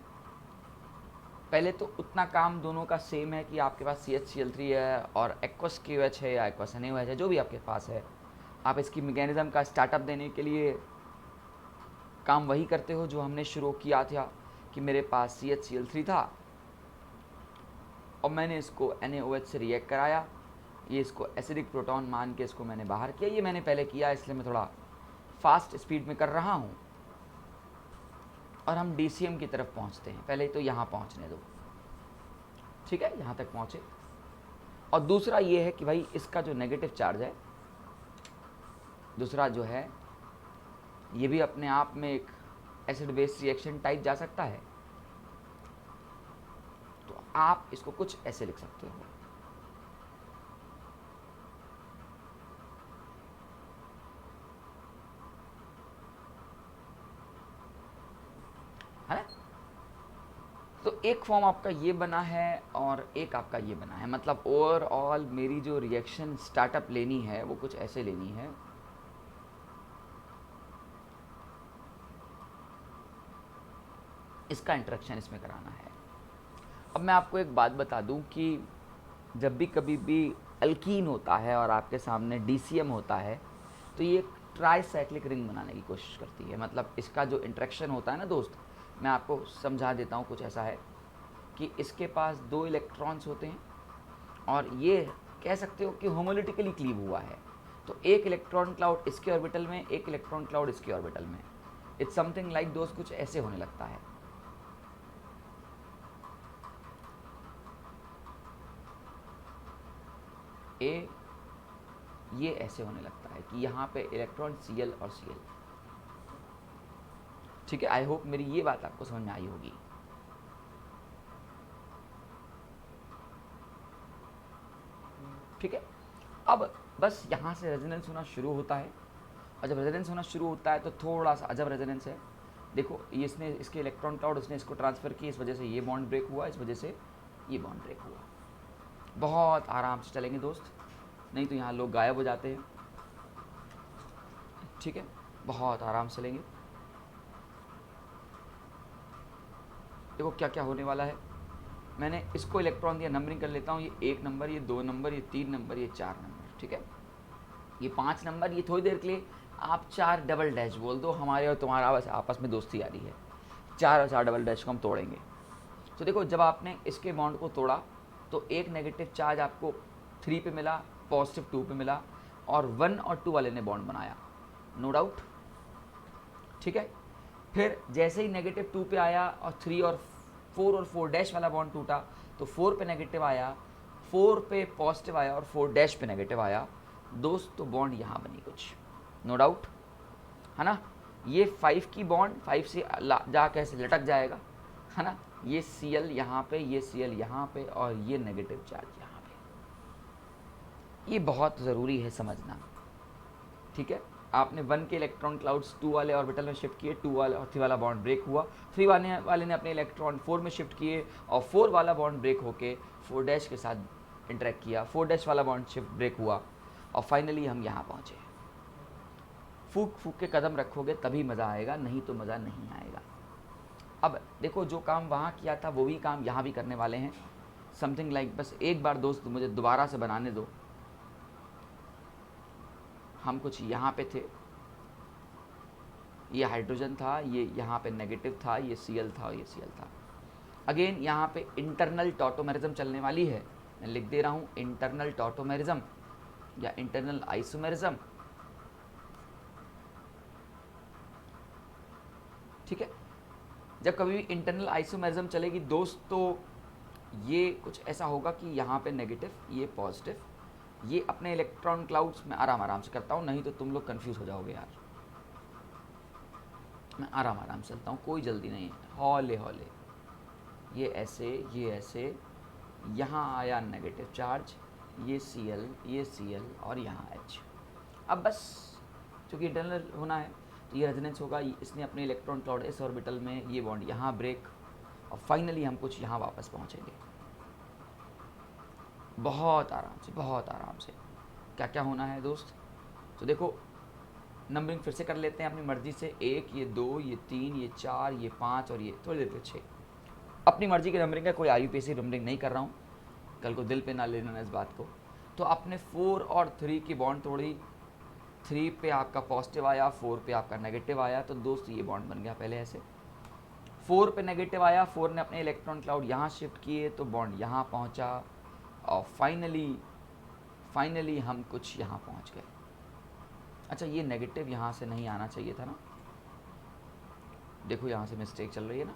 पहले तो उतना काम दोनों का सेम है कि आपके पास CH-Cl3 है और एक्वस KOH है या एक्वस NaOH है, जो भी आपके पास है। आप इसकी मैकेनिज्म का स्टार्टअप देने के लिए काम वही करते हो जो हमने शुरू किया था, कि मेरे पास CH-Cl3 था और मैंने इसको NaOH से रिएक्ट कराया। ये इसको एसिडिक प्रोटॉन मान के इसको मैंने बाहर किया। ये मैंने पहले किया, इसलिए मैं थोड़ा फास्ट स्पीड में कर रहा हूँ। और हम DCM की तरफ पहुँचते हैं। पहले तो यहाँ पहुँचने दो, ठीक है, यहाँ तक पहुँचे। और दूसरा ये है कि भाई इसका जो नेगेटिव चार्ज है, दूसरा जो है ये भी अपने आप में एक एसिड बेस रिएक्शन टाइप जा सकता है। तो आप इसको कुछ ऐसे लिख सकते हो, है ना। तो एक फॉर्म आपका ये बना है और एक आपका ये बना है, मतलब ओवरऑल मेरी जो रिएक्शन स्टार्टअप लेनी है वो कुछ ऐसे लेनी है। इसका इंटरेक्शन इसमें कराना है। अब मैं आपको एक बात बता दूं कि जब भी कभी भी अल्कीन होता है और आपके सामने डीसीएम होता है तो ये ट्राईसाइक्लिक रिंग बनाने की कोशिश करती है। मतलब इसका जो इंटरेक्शन होता है ना दोस्त, मैं आपको समझा देता हूँ। कुछ ऐसा है कि इसके पास 2 इलेक्ट्रॉन्स होते हैं और ये कह सकते हो कि होमोलिटिकली क्लीव हुआ है। तो एक इलेक्ट्रॉन क्लाउड इसके ऑर्बिटल में, एक इलेक्ट्रॉन क्लाउड इसके ऑर्बिटल में। इट्स समथिंग लाइक दोस्त, कुछ ऐसे होने लगता है। ए ये ऐसे होने लगता है कि यहाँ पे इलेक्ट्रॉन Cl और Cl। ठीक है, आई होप मेरी ये बात आपको समझ में आई होगी। ठीक है, अब बस यहाँ से रेजोनेंस होना शुरू होता है और जब रेजोनेंस होना शुरू होता है तो थोड़ा सा अजब रेजोनेंस है। देखो ये इसने इसके इलेक्ट्रॉन क्लाउड उसने इसको ट्रांसफ़र किया, इस वजह से ये बॉन्ड ब्रेक हुआ, इस वजह से ये बॉन्ड ब्रेक हुआ। बहुत आराम से चलेंगे दोस्त, नहीं तो यहाँ लोग गायब हो जाते हैं। ठीक है, बहुत आराम से लेंगे। देखो क्या क्या होने वाला है। मैंने इसको इलेक्ट्रॉन दिया, नंबरिंग कर लेता हूँ। ये 1 नंबर, ये 2 नंबर, ये 3 नंबर, ये 4 नंबर। ठीक है, ये 5 नंबर। ये थोड़ी देर के लिए आप 4 डबल डैश बोल दो, हमारे और तुम्हारा बस आपस में दोस्ती आ रही है। 4 और 4 डबल डैश को हम तोड़ेंगे। तो देखो जब आपने इसके बॉन्ड को तोड़ा तो एक नेगेटिव चार्ज आपको 3 पे मिला, पॉजिटिव 2 पे मिला, और 1 और 2 वाले ने बॉन्ड बनाया, नो डाउट। ठीक है, फिर जैसे ही नेगेटिव 2 पे आया और 3 और 4 और 4 डैश वाला बॉन्ड टूटा तो 4 पे नेगेटिव आया, 4 पे पॉजिटिव आया और 4 डैश पे नेगेटिव आया। दोस्त तो बॉन्ड यहाँ बनी कुछ, नो डाउट, है ना। ये 5 की बॉन्ड 5 से जाके ऐसे लटक जाएगा, है ना। ये Cl यहाँ पे, ये Cl यहाँ पे, और ये नेगेटिव चार्ज यहाँ पे। ये बहुत ज़रूरी है समझना। ठीक है, आपने 1 के इलेक्ट्रॉन क्लाउड्स 2 वाले ऑर्बिटल में शिफ्ट किए, 2 वाला और 3 वाला बॉन्ड ब्रेक हुआ। 3 वाले ने अपने इलेक्ट्रॉन 4 में शिफ्ट किए और 4 वाला बॉन्ड ब्रेक होके 4 डैश के साथ इंटरेक्ट किया, 4 डैश वाला बॉन्ड शिफ्ट ब्रेक हुआ और फाइनली हम यहाँ पहुँचे। फूक फूक के कदम रखोगे तभी मज़ा आएगा, नहीं तो मज़ा नहीं आएगा। अब देखो जो काम वहाँ किया था वो भी काम यहाँ भी करने वाले हैं। समथिंग लाइक, बस एक बार दोस्त मुझे दोबारा से बनाने दो। हम कुछ यहाँ पे थे, ये हाइड्रोजन था, ये यहाँ पे नेगेटिव था, ये Cl था और ये Cl था। अगेन यहाँ पे इंटरनल टॉटोमेरिज्म चलने वाली है। मैं लिख दे रहा हूँ इंटरनल टॉटोमेरिज्म या इंटरनल आइसोमेरिज्म। ठीक है, जब कभी भी इंटरनल आइसोमेरिज्म चलेगी दोस्त तो ये कुछ ऐसा होगा कि यहाँ पे नेगेटिव, ये पॉजिटिव, ये अपने इलेक्ट्रॉन क्लाउड्स में आराम से करता हूँ, नहीं तो तुम लोग कंफ्यूज हो जाओगे यार। मैं आराम चलता हूँ, कोई जल्दी नहीं है, हौले हौले। ये ऐसे, यहाँ आया नेगेटिव चार्ज, ये Cl और यहाँ H। अब बस चूँकि इंटरनल होना है तो ये रेजोनेंस होगा, इसने अपने इलेक्ट्रॉन क्लाउड इस ऑर्बिटल में, ये बॉन्ड यहाँ ब्रेक, और फाइनली हम कुछ यहाँ वापस पहुँचेंगे बहुत आराम से। क्या क्या होना है दोस्त, तो देखो नंबरिंग फिर से कर लेते हैं अपनी मर्ज़ी से। 1, ये 2, ये 3, ये 4, ये 5 और ये थोड़ी देर पे 6। अपनी मर्ज़ी की नंबरिंग है, कोई IUPAC नंबरिंग नहीं कर रहा हूँ, कल को दिल पे ना लेना इस बात को। तो आपने 4 और 3 की बॉन्ड तोड़ी, 3 पे आपका पॉजिटिव आया, 4 पे आपका नेगेटिव आया, तो दोस्त ये बॉन्ड बन गया पहले ऐसे। 4 पे नेगेटिव आया, 4 ने अपने इलेक्ट्रॉन क्लाउड यहाँ शिफ्ट किए तो बॉन्ड यहाँ पहुँचा, और फाइनली हम कुछ यहाँ पहुँच गए। अच्छा, ये नेगेटिव यहाँ से नहीं आना चाहिए था ना, देखो यहाँ से मिस्टेक चल रही है ना,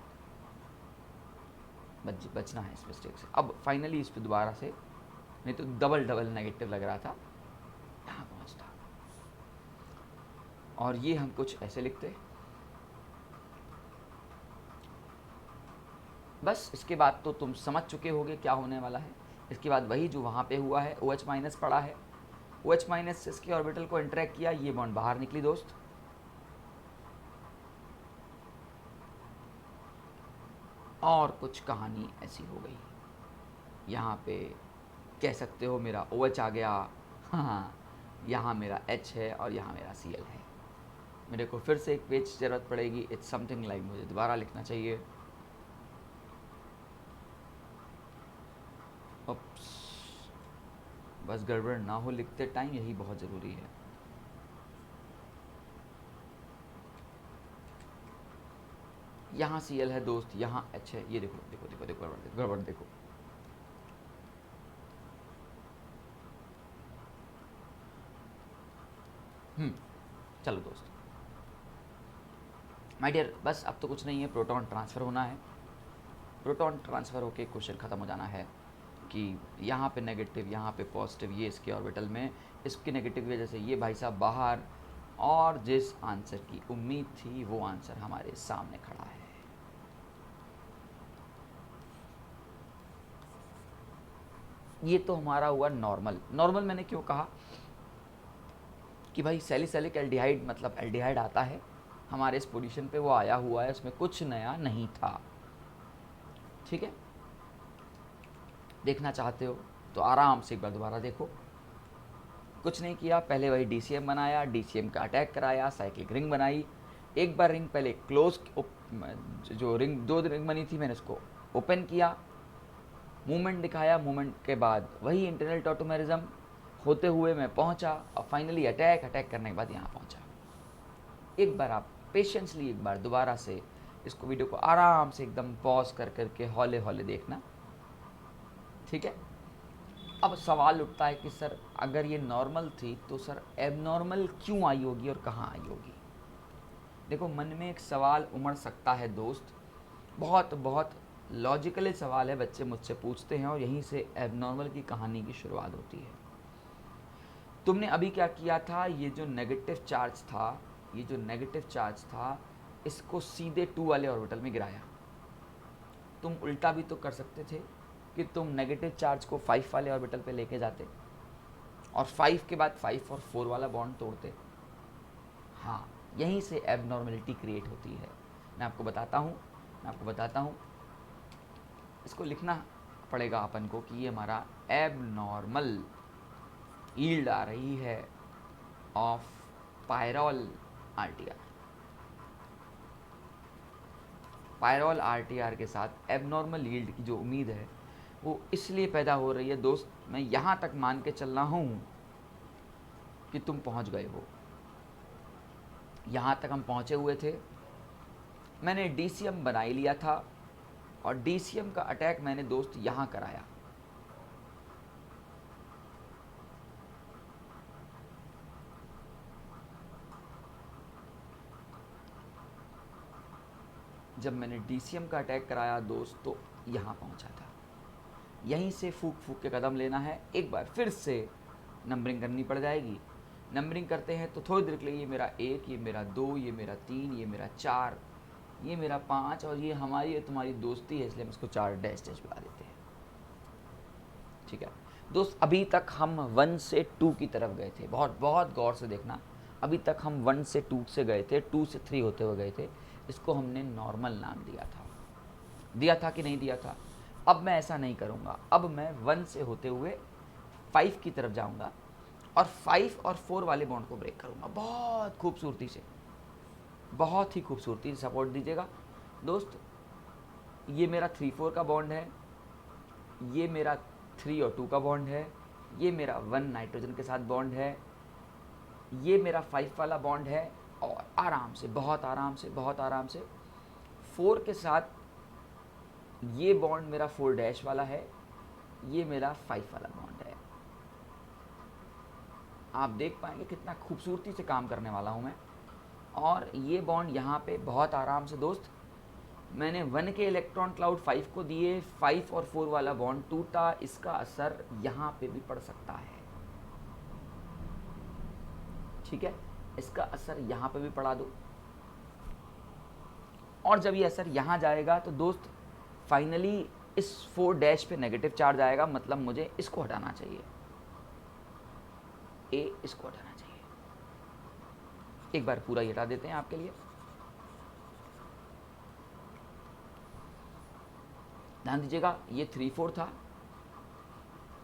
बचना है इस मिस्टेक से। अब फाइनली इस पर दोबारा से नहीं तो डबल डबल नेगेटिव लग रहा था, यहाँ पहुँचता। और ये हम कुछ ऐसे लिखते, बस इसके बाद तो तुम समझ चुके होगे क्या होने वाला है। इसके बाद वही जो वहाँ पे हुआ है, OH माइनस पड़ा है, OH माइनस से इसके ऑर्बिटल को इंटरेक्ट किया, ये बॉन्ड बाहर निकली दोस्त, और कुछ कहानी ऐसी हो गई। यहाँ पे कह सकते हो मेरा OH आ गया, हाँ, यहाँ मेरा H है और यहाँ मेरा Cl है। मेरे को फिर से एक पेज ज़रूरत पड़ेगी, इट्स समथिंग लाइक मुझे दोबारा लिखना चाहिए। उप्स, बस गड़बड़ ना हो लिखते टाइम, यही बहुत ज़रूरी है। यहाँ Cl है दोस्त, यहाँ H है, ये देखो देखो देखो देखो गड़बड़ देखो। चलो दोस्त, माय डियर, बस अब तो कुछ नहीं है, प्रोटॉन ट्रांसफ़र होना है। प्रोटॉन ट्रांसफ़र होके क्वेश्चन ख़त्म हो जाना है कि यहाँ पे नेगेटिव, यहाँ पे पॉजिटिव, ये इसके ऑर्बिटल में, इसकी नेगेटिव की वजह से ये भाई साहब बाहर, और जिस आंसर की उम्मीद थी वो आंसर हमारे सामने खड़ा है। ये तो हमारा हुआ नॉर्मल। नॉर्मल मैंने क्यों कहा कि भाई सैलिसिलिक एल्डिहाइड मतलब एल्डिहाइड आता है हमारे इस पोजीशन पे, वो आया हुआ है, उसमें कुछ नया नहीं था। ठीक है, देखना चाहते हो तो आराम से एक बार दोबारा देखो। कुछ नहीं किया, पहले वही DCM बनाया, DCM का अटैक कराया, साइक्लिक रिंग बनाई। एक बार रिंग पहले क्लोज, जो रिंग 2 रिंग बनी थी मैंने उसको ओपन किया, मूवमेंट दिखाया, मूवमेंट के बाद वही इंटरनल टॉटोमेरिज्म होते हुए मैं पहुंचा, और फाइनली अटैक करने के बाद यहाँ पहुंचा। एक बार आप पेशेंसली एक बार दोबारा से इसको, वीडियो को आराम से एकदम पॉज कर करके हौले हौले देखना। ठीक है, अब सवाल उठता है कि सर अगर ये नॉर्मल थी तो सर एबनॉर्मल क्यों आई होगी और कहाँ आई होगी। देखो, मन में एक सवाल उमड़ सकता है दोस्त, बहुत बहुत लॉजिकल सवाल है, बच्चे मुझसे पूछते हैं, और यहीं से एबनॉर्मल की कहानी की शुरुआत होती है। तुमने अभी क्या किया था, ये जो नेगेटिव चार्ज था, ये जो नेगेटिव चार्ज था, इसको सीधे 2 वाले ऑर्बिटल में गिराया। तुम उल्टा भी तो कर सकते थे कि तुम नेगेटिव चार्ज को 5 वाले ऑर्बिटल पे लेके जाते, और 5 के बाद 5 और 4 वाला बॉन्ड तोड़ते। हाँ, यहीं से एबनॉर्मलिटी क्रिएट होती है। मैं आपको बताता हूँ, इसको लिखना पड़ेगा अपन को कि ये हमारा एबनॉर्मल यील्ड आ रही है of pyrrole RTR. Pyrrole RTR के साथ एबनॉर्मल यील्ड की जो उम्मीद है वो इसलिए पैदा हो रही है दोस्त, मैं यहाँ तक मान के चल रहा हूँ कि तुम पहुँच गए हो। यहाँ तक हम पहुँचे हुए थे, मैंने DCM बना ही लिया था, और DCM का अटैक मैंने दोस्त यहाँ कराया। जब मैंने DCM का अटैक कराया दोस्त, तो यहाँ पहुँचा था। यहीं से फूक फूक के कदम लेना है, एक बार फिर से नंबरिंग करनी पड़ जाएगी। नंबरिंग करते हैं तो थोड़ी देर के लिए ये मेरा 1, ये मेरा 2, ये मेरा 3, ये मेरा 4, ये मेरा 5, और ये हमारी तुम्हारी दोस्ती है, इसलिए हम इसको 4 डैश डैश बुला देते हैं। ठीक है दोस्त, अभी तक हम 1 से 2 की तरफ गए थे, बहुत बहुत गौर से देखना। अभी तक हम 1 से 2 से गए थे, 2 से 3 होते हुए गए थे। इसको हमने नॉर्मल नाम दिया था कि नहीं दिया था। अब मैं ऐसा नहीं करूँगा, अब मैं 1 से होते हुए 5 की तरफ जाऊँगा, और 5 और 4 वाले बॉन्ड को ब्रेक करूँगा बहुत खूबसूरती से, बहुत ही खूबसूरती से। सपोर्ट दीजिएगा दोस्त। ये मेरा 3-4 का बॉन्ड है, ये मेरा 3 और 2 का बॉन्ड है, ये मेरा 1 नाइट्रोजन के साथ बॉन्ड है, ये मेरा 5 वाला बॉन्ड है, और आराम से, बहुत आराम से, बहुत आराम से 4 के साथ ये बॉन्ड मेरा 4 डैश वाला है, ये मेरा 5 वाला बॉन्ड है। आप देख पाएंगे कितना खूबसूरती से काम करने वाला हूँ मैं। और ये बॉन्ड यहाँ पे बहुत आराम से दोस्त, मैंने 1 के इलेक्ट्रॉन क्लाउड 5 को दिए, 5 और 4 वाला बॉन्ड टूटा, इसका असर यहाँ पे भी पड़ सकता है। ठीक है, इसका असर यहाँ पे भी पड़ा दो, और जब ये असर यहाँ जाएगा तो दोस्त फाइनली इस 4 डैश पे नेगेटिव चार्ज आएगा, मतलब मुझे इसको हटाना चाहिए, ए इसको हटाना चाहिए। एक बार पूरा ही हटा देते हैं आपके लिए। ध्यान दीजिएगा, ये 3-4 था,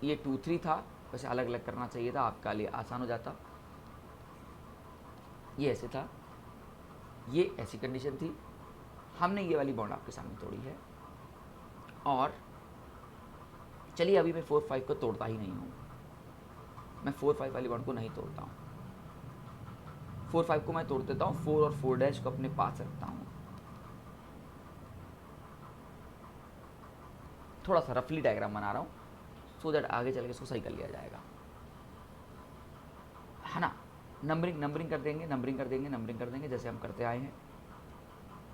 ये 2-3 था, वैसे अलग अलग करना चाहिए था, आपका लिए आसान हो जाता। ये ऐसे था, ये ऐसी कंडीशन थी, हमने ये वाली बॉन्ड आपके सामने तोड़ी है। और चलिए अभी मैं 4-5 को तोड़ता ही नहीं हूँ, मैं 4-5 वाली बॉन्ड को नहीं तोड़ता हूँ। 4-5 को मैं तोड़ देता हूँ, 4 और 4 डैश को अपने पास रखता हूँ। थोड़ा सा रफली डायग्राम बना रहा हूँ सो दैट आगे चल के इसको सही कर लिया जाएगा, है ना। नंबरिंग कर देंगे, नंबरिंग कर देंगे जैसे हम करते आए हैं।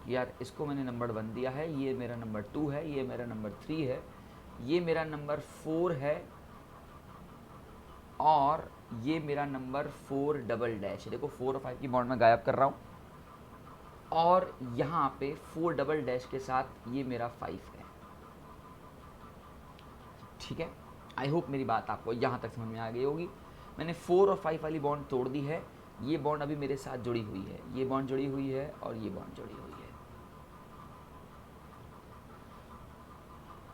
यार इसको मैंने नंबर 1 दिया है, ये मेरा नंबर 2 है, ये मेरा नंबर 3 है, ये मेरा नंबर 4 है, और ये मेरा नंबर 4 डबल डैश है। देखो 4 और 5 की बॉन्ड में गायब कर रहा हूँ, और यहाँ पे 4 डबल डैश के साथ ये मेरा 5 है। ठीक है, आई होप मेरी बात आपको यहाँ तक समझ में आ गई होगी। मैंने 4 और 5 वाली बॉन्ड तोड़ दी है, ये बॉन्ड अभी मेरे साथ जुड़ी हुई है, ये बॉन्ड जुड़ी हुई है, और ये बॉन्ड जुड़ी हुई है।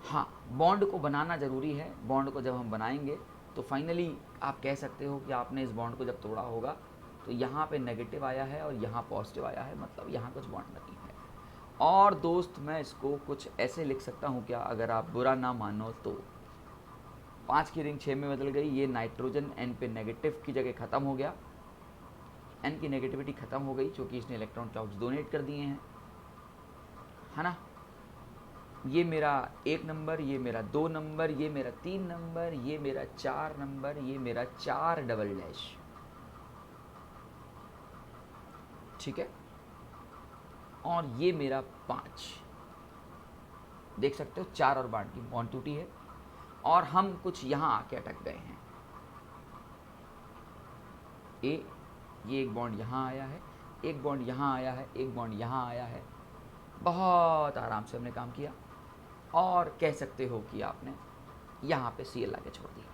हाँ, बॉन्ड को बनाना ज़रूरी है। बॉन्ड को जब हम बनाएंगे तो फाइनली आप कह सकते हो कि आपने इस बॉन्ड को जब तोड़ा होगा तो यहाँ पे नेगेटिव आया है और यहाँ पॉजिटिव आया है, मतलब यहाँ कुछ बॉन्ड नहीं है। और दोस्त मैं इसको कुछ ऐसे लिख सकता हूँ क्या, अगर आप बुरा ना मानो तो, 5 की रिंग 6 में बदल गई, ये नाइट्रोजन N पे नेगेटिव की जगह ख़त्म हो गया, N की नेगेटिविटी ख़त्म हो गई क्योंकि इसने इलेक्ट्रॉन क्लाउड्स डोनेट कर दिए हैं, है ना। ये मेरा 1 नंबर, ये मेरा 2 नंबर, ये मेरा 3 नंबर, ये मेरा 4 नंबर, ये मेरा 4 डबल डैश। ठीक है, और ये मेरा 5। देख सकते हो 4 और बॉन्ड की बॉन्ड टूटी है, और हम कुछ यहाँ आके अटक गए हैं। ये एक बॉन्ड यहाँ आया है, एक बॉन्ड यहाँ आया है, एक बॉन्ड यहाँ आया है। बहुत आराम से हमने काम किया, और कह सकते हो कि आपने यहाँ पे Cl आके छोड़ दिया।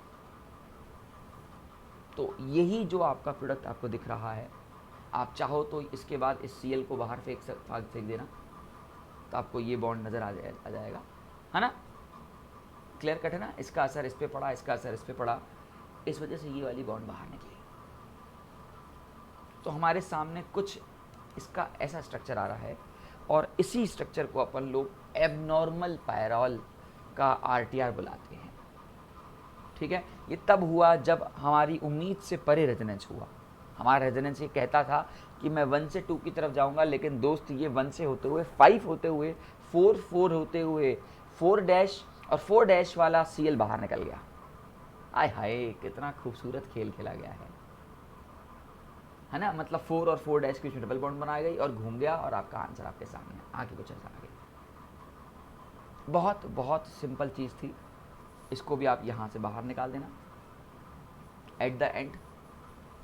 तो यही जो आपका प्रोडक्ट आपको दिख रहा है, आप चाहो तो इसके बाद इस Cl को बाहर फेंक देना, तो आपको ये बॉन्ड नज़र आ जाएगा, है ना। क्लियर कट है ना। इसका असर इस पर पड़ा, इसका असर इस पर पड़ा, इस वजह से ये वाली बॉन्ड बाहर निकली। तो हमारे सामने कुछ इसका ऐसा स्ट्रक्चर आ रहा है, और इसी स्ट्रक्चर को अपन लोग एबनॉर्मल पायरॉल का RTR बुलाते हैं। ठीक है, ये तब हुआ जब हमारी उम्मीद से परे रेजोनेंस हुआ। हमारा रेजोनेंस ये कहता था कि मैं 1 से 2 की तरफ जाऊंगा, लेकिन दोस्त ये 1 से होते हुए 5 होते हुए 4 होते हुए 4 डैश, और 4 डैश वाला Cl बाहर निकल गया। आय हाय, कितना खूबसूरत खेल खेला गया है ना। मतलब 4 और 4 डैश की डबल बॉन्ड बनाई गई और घूम गया, और आपका आंसर आपके सामने आगे कुछ ऐसा आ गया। बहुत बहुत सिंपल चीज़ थी, इसको भी आप यहाँ से बाहर निकाल देना। एट द एंड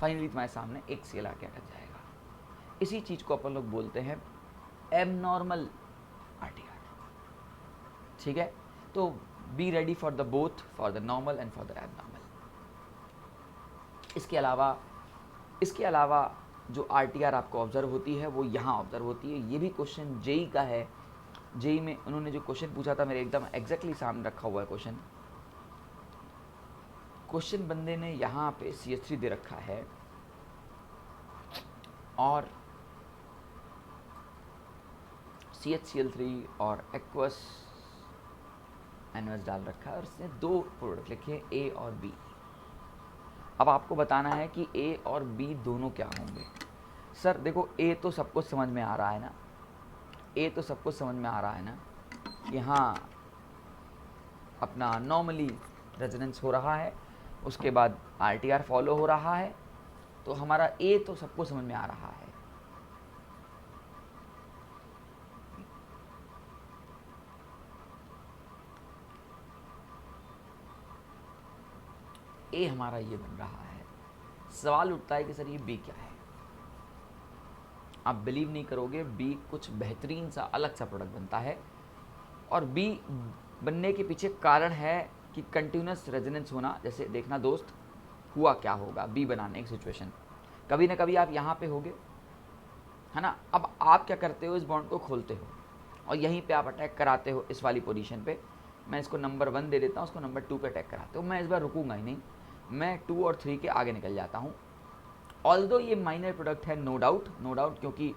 फाइनली तुम्हारे सामने एक Cl आके अटक जाएगा। इसी चीज़ को अपन लोग बोलते हैं एबनॉर्मल RTR। ठीक है, तो be ready for the both, for the normal and for the abnormal. इसके अलावा जो RTR आपको ऑब्जर्व होती है वो यहाँ ऑब्जर्व होती है। ये भी क्वेश्चन जेई का है। जेई में उन्होंने जो क्वेश्चन पूछा था, मेरे एकदम एग्जैक्टली सामने रखा हुआ है क्वेश्चन बंदे ने यहाँ पे CH3 दे रखा है, और CHCl3 और एक्वस NOS डाल रखा है, और इसने 2 प्रोडक्ट लिखे A और B। अब आपको बताना है कि A और B दोनों क्या होंगे। सर देखो, A तो सबको समझ में आ रहा है ना, A तो सबको समझ में आ रहा है ना। यहाँ अपना नॉर्मली रेजोनेंस हो रहा है, उसके बाद RTR फॉलो हो रहा है, तो हमारा A तो सबको समझ में आ रहा है। ए हमारा ये बन रहा है। सवाल उठता है कि सर ये बी क्या है। आप बिलीव नहीं करोगे, बी कुछ बेहतरीन सा अलग सा प्रोडक्ट बनता है। और बी बनने के पीछे कारण है कि कंटिन्यूस रेजोनेंस होना। जैसे देखना दोस्त, हुआ क्या होगा बी बनाने की सिचुएशन, कभी ना कभी आप यहाँ पे होगे, है ना। अब आप क्या करते हो, इस बॉन्ड को खोलते हो और यहीं पे आप अटैक कराते हो इस वाली पोजीशन पे। मैं इसको नंबर 1 दे देता हूँ, उसको नंबर 2 पे अटैक कराते हो। मैं इस बार रुकूंगा ही नहीं, मैं 2 और 3 के आगे निकल जाता हूँ। ऑल्दो ये माइनर प्रोडक्ट है, नो डाउट, नो डाउट, क्योंकि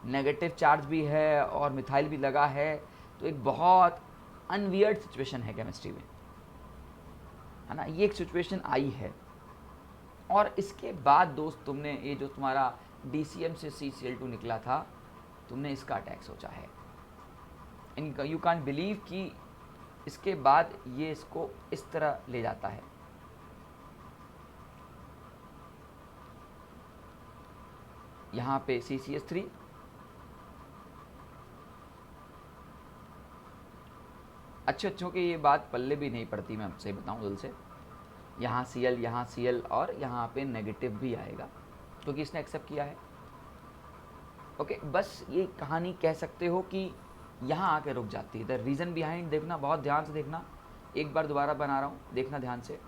नेगेटिव चार्ज भी है और मिथाइल भी लगा है, तो एक बहुत अनवियर्ड सिचुएशन है केमिस्ट्री में, है ना। ये एक सिचुएशन आई है। और इसके बाद दोस्त तुमने ये जो तुम्हारा DCM से CCl2 निकला था, तुमने इसका अटैक सोचा है। इनका यू कैन बिलीव कि इसके बाद ये इसको इस तरह ले जाता है। यहाँ पे CCS3, अच्छों की ये बात पल्ले भी नहीं पड़ती, मैं आपसे बताऊँ दिल से। यहाँ Cl, यहाँ Cl और यहाँ पे नेगेटिव भी आएगा क्योंकि इसने एक्सेप्ट किया है। ओके, बस ये कहानी कह सकते हो कि यहाँ आके रुक जाती है। द रीज़न बिहाइंड देखना, बहुत ध्यान से देखना, एक बार दोबारा बना रहा हूँ, देखना ध्यान से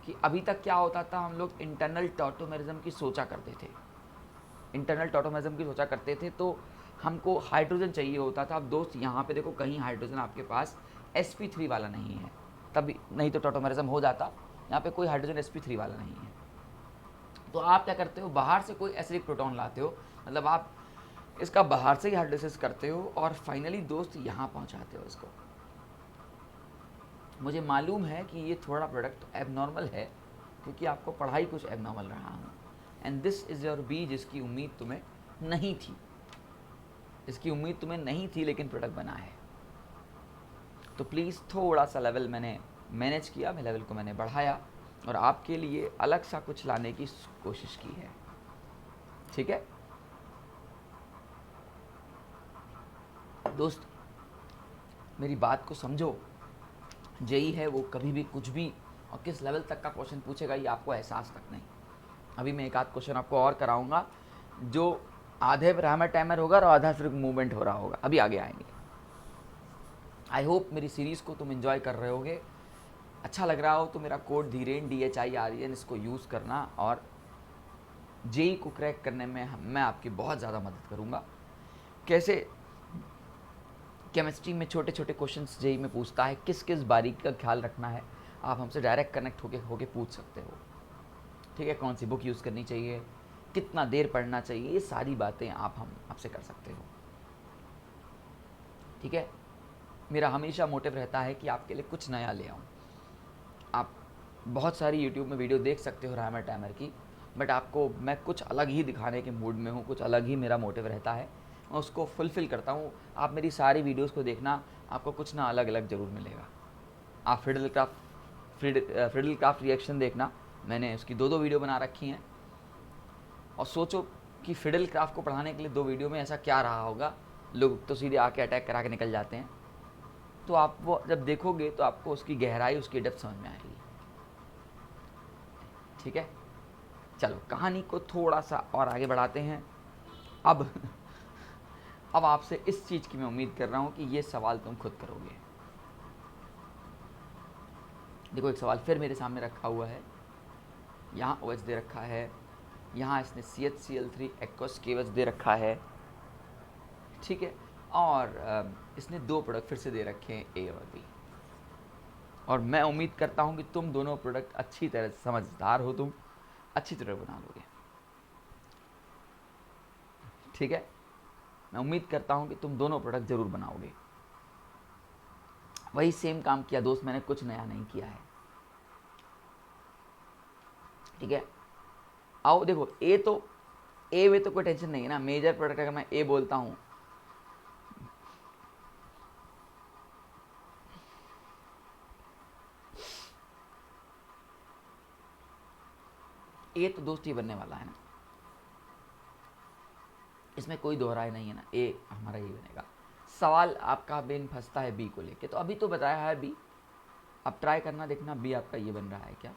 कि अभी तक क्या होता था। हम लोग इंटरनल टॉटोमेरिज्म की सोचा करते थे, इंटरनल टॉटोमेरिज्म की सोचा करते थे, तो हमको हाइड्रोजन चाहिए होता था। अब दोस्त यहाँ पे देखो, कहीं हाइड्रोजन आपके पास sp3 वाला नहीं है, तभी नहीं तो टॉटोमेरिज्म हो जाता। यहाँ पे कोई हाइड्रोजन sp3 वाला नहीं है, तो आप क्या करते हो, बाहर से कोई एसिडिक प्रोटॉन लाते हो, मतलब आप इसका बाहर से ही हाइड्रोलिसिस करते हो और फाइनली दोस्त यहाँ पहुँचाते हो इसको। मुझे मालूम है कि ये थोड़ा प्रोडक्ट एबनॉर्मल है क्योंकि आपको पढ़ाई कुछ एबनॉर्मल रहा हूँ, and this is your B, जिसकी उम्मीद तुम्हें नहीं थी, इसकी उम्मीद तुम्हें नहीं थी, लेकिन प्रोडक्ट बना है। तो प्लीज़ थोड़ा सा लेवल मैंने मैनेज किया, मैं लेवल को मैंने बढ़ाया और आपके लिए अलग सा कुछ लाने की कोशिश की है, ठीक है दोस्त। मेरी बात को समझो, जेई है वो कभी भी कुछ भी और किस लेवल तक का क्वेश्चन पूछेगा ये आपको एहसास तक नहीं। अभी मैं एक आध क्वेश्चन आपको और कराऊंगा जो आधे पर हैमर टाइमर होगा और आधा सिर्फ मूवमेंट हो रहा होगा, अभी आगे आएंगे। आई होप मेरी सीरीज़ को तुम एंजॉय कर रहे होगे। अच्छा लग रहा हो तो मेरा कोड धीरेन DHIREN इसको यूज़ करना और जेई को क्रैक करने में मैं आपकी बहुत ज़्यादा मदद करूँगा। कैसे केमिस्ट्री में छोटे छोटे क्वेश्चंस जेई में पूछता है, किस किस बारीकी का ख्याल रखना है, आप हमसे डायरेक्ट कनेक्ट होके पूछ सकते हो, ठीक है। कौन सी बुक यूज़ करनी चाहिए, कितना देर पढ़ना चाहिए, ये सारी बातें आप हम आपसे कर सकते हो, ठीक है। मेरा हमेशा मोटिव रहता है कि आपके लिए कुछ नया ले आऊँ। आप बहुत सारी यूट्यूब में वीडियो देख सकते हो हैमर टाइमर की, बट आपको मैं कुछ अलग ही दिखाने के मूड में हूँ, कुछ अलग ही मेरा मोटिव रहता है, मैं उसको फुलफ़िल करता हूँ। आप मेरी सारी वीडियोस को देखना, आपको कुछ ना अलग अलग ज़रूर मिलेगा। आप फ्रिडल क्राफ्ट रिएक्शन देखना, मैंने उसकी 2 वीडियो बना रखी हैं, और सोचो कि फ्रिडल क्राफ्ट को पढ़ाने के लिए 2 वीडियो में ऐसा क्या रहा होगा। लोग तो सीधे आके अटैक करा के निकल जाते हैं, तो आप वो जब देखोगे तो आपको उसकी गहराई, उसकी डेप्थ समझ में आएगी, ठीक है। चलो कहानी को थोड़ा सा और आगे बढ़ाते हैं। अब आपसे इस चीज़ की मैं उम्मीद कर रहा हूँ कि ये सवाल तुम खुद करोगे। देखो एक सवाल फिर मेरे सामने रखा हुआ है, यहाँ OH दे रखा है, यहाँ इसने CHCl3 एक्वस KOH दे रखा है, ठीक है। और इसने 2 प्रोडक्ट फिर से दे रखे हैं, A और B, और मैं उम्मीद करता हूँ कि तुम दोनों प्रोडक्ट अच्छी तरह से समझदार हो, तुम अच्छी तरह बना लोगे, ठीक है। मैं उम्मीद करता हूँ कि तुम दोनों प्रोडक्ट ज़रूर बनाओगे। वही सेम काम किया दोस्त, मैंने कुछ नया नहीं किया है, ठीक है। आओ देखो, ए में तो कोई टेंशन नहीं है ना, मेजर प्रोडक्ट अगर मैं ए बोलता हूँ, ए तो दोस्त ही बनने वाला है ना, इसमें कोई दोहराए नहीं है ना, ए हमारा ही बनेगा। सवाल आपका बेन फंसता है बी को लेके, तो अभी तो बताया है बी, अब ट्राई करना, देखना बी आपका ये बन रहा है क्या।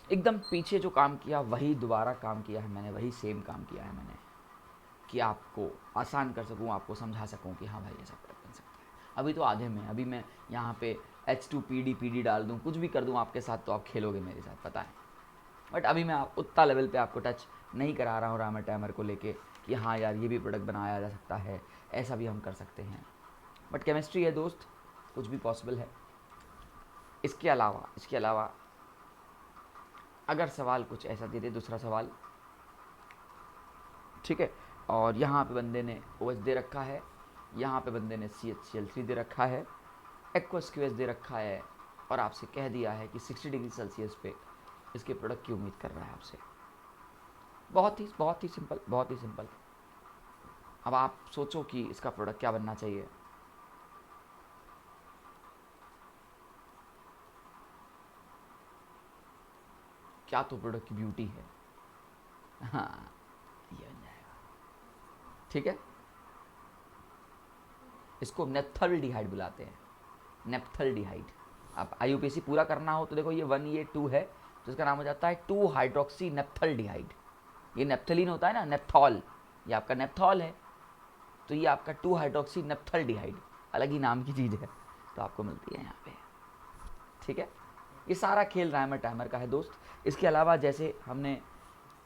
एकदम पीछे जो काम किया वही दोबारा काम किया है मैंने, वही सेम काम किया है मैंने, कि आपको आसान कर सकूं, आपको समझा सकूं कि हाँ भाई ऐसा बन सकता है। अभी तो आधे में, अभी मैं यहाँ पे H2PD डाल दूँ, कुछ भी कर दूँ आपके साथ, तो आप खेलोगे मेरे साथ, पता है। बट अभी मैं उतना लेवल पे आपको टच नहीं करा रहा हूँ रामर टैमर को लेके कि हाँ यार ये भी प्रोडक्ट बनाया जा सकता है, ऐसा भी हम कर सकते हैं। बट केमिस्ट्री है दोस्त, कुछ भी पॉसिबल है। इसके अलावा अगर सवाल कुछ ऐसा दे दे, दूसरा सवाल, ठीक है, और यहाँ पे बंदे ने OH दे रखा है, यहाँ पे बंदे ने CHCl3 दे रखा है, एक्वस QH दे रखा है, और आपसे कह दिया है कि 60 डिग्री सेल्सियस पे इसके प्रोडक्ट की उम्मीद कर रहा है आपसे। बहुत ही सिंपल, बहुत ही सिंपल। अब आप सोचो कि इसका प्रोडक्ट क्या बनना चाहिए। क्या तो प्रोडक्ट की ब्यूटी है। हाँ, ये बन जाएगा, ठीक है। इसको नेप्थल्डिहाइड बुलाते हैं, नेप्थल्डिहाइड। आप IUPAC पूरा करना हो तो देखो ये 1 ये 2 है, तो इसका नाम हो जाता है 2 हाइड्रोक्सी नेप्थल्डिहाइड। ये नेप्थलीन होता है ना, नेप्थॉल, ये आपका नेप्थॉल है, तो ये आपका 2 हाइड्रोक्सी नेप्थल्डिहाइड, अलग ही नाम की चीज़ है, तो आपको मिलती है यहाँ पे, ठीक है। ये सारा खेल रायमर टाइमर का है दोस्त। इसके अलावा जैसे हमने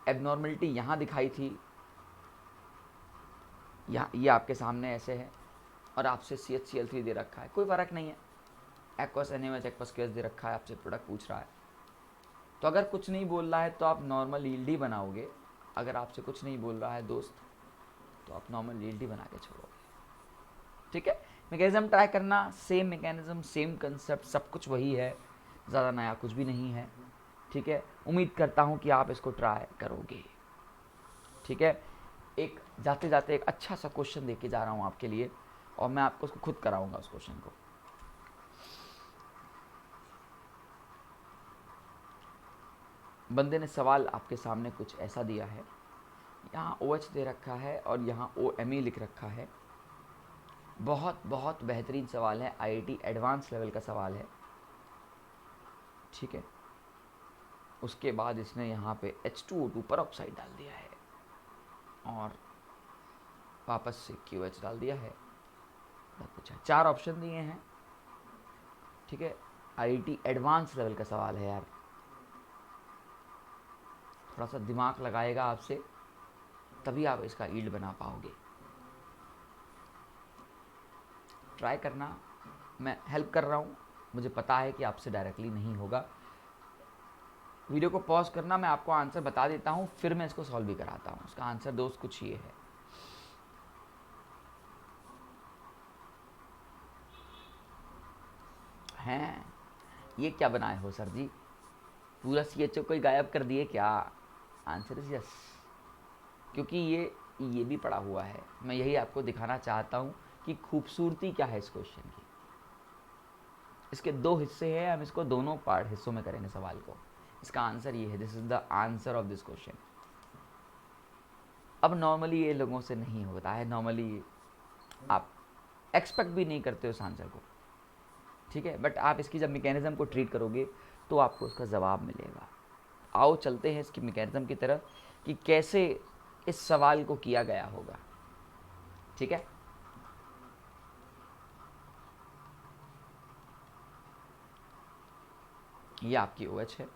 एबनॉर्मलिटी यहाँ दिखाई थी, यहाँ ये आपके सामने ऐसे है, और आपसे CHCl3 दे रखा है, कोई फ़र्क नहीं है। एक्वस NaOH एक्वस QH दे रखा है, आपसे प्रोडक्ट पूछ रहा है, तो अगर कुछ नहीं बोल रहा है तो आप नॉर्मल यील्ड ही बनाओगे। अगर आपसे कुछ नहीं बोल रहा है दोस्त, तो आप नॉर्मल यील्ड ही बना के छोड़ोगे, ठीक है। मैकेनिज्म ट्राई करना, सेम मैकेनिज्म, सेम कंसेप्ट, सब कुछ वही है, ज़्यादा नया कुछ भी नहीं है, ठीक है। उम्मीद करता हूँ कि आप इसको ट्राई करोगे, ठीक है। एक जाते जाते एक अच्छा सा क्वेश्चन दे के जा रहा हूँ आपके लिए, और मैं आपको उसको खुद कराऊंगा उस क्वेश्चन को। बंदे ने सवाल आपके सामने कुछ ऐसा दिया है, यहाँ OH दे रखा है और यहाँ OMe लिख रखा है। बहुत बहुत बेहतरीन सवाल है, IIT एडवांस लेवल का सवाल है, ठीक है। उसके बाद इसने यहाँ पे H2O2 पर ऑक्साइड डाल दिया है, और वापस से QH डाल दिया है, पूछा 4 ऑप्शन दिए हैं, ठीक है। IIT एडवांस लेवल का सवाल है यार, थोड़ा सा दिमाग लगाएगा आपसे, तभी आप इसका यील्ड बना पाओगे। ट्राई करना, मैं हेल्प कर रहा हूँ, मुझे पता है कि आपसे डायरेक्टली नहीं होगा। वीडियो को पॉज करना, मैं आपको आंसर बता देता हूँ, फिर मैं इसको सॉल्व भी कराता हूँ। इसका आंसर दोस्त कुछ ये है, हैं ये क्या बनाए हो सर जी, पूरा CHO को ही गायब कर दिए क्या। आंसर इज यस, क्योंकि ये भी पड़ा हुआ है। मैं यही आपको दिखाना चाहता हूँ कि खूबसूरती क्या है इस क्वेश्चन की। इसके 2 हिस्से हैं, हम इसको दोनों पार्ट हिस्सों में करेंगे सवाल को। इसका आंसर ये है, this is the answer of this question. अब नॉर्मली ये लोगों से नहीं होता है, नॉर्मली आप एक्सपेक्ट भी नहीं करते उस आंसर को, ठीक है। बट आप इसकी जब मैकेनिज्म को ट्रीट करोगे तो आपको उसका जवाब मिलेगा। आओ चलते हैं इसकी मैकेनिज्म की तरफ कि कैसे इस सवाल को किया गया होगा, ठीक है। ये आपकी OH है।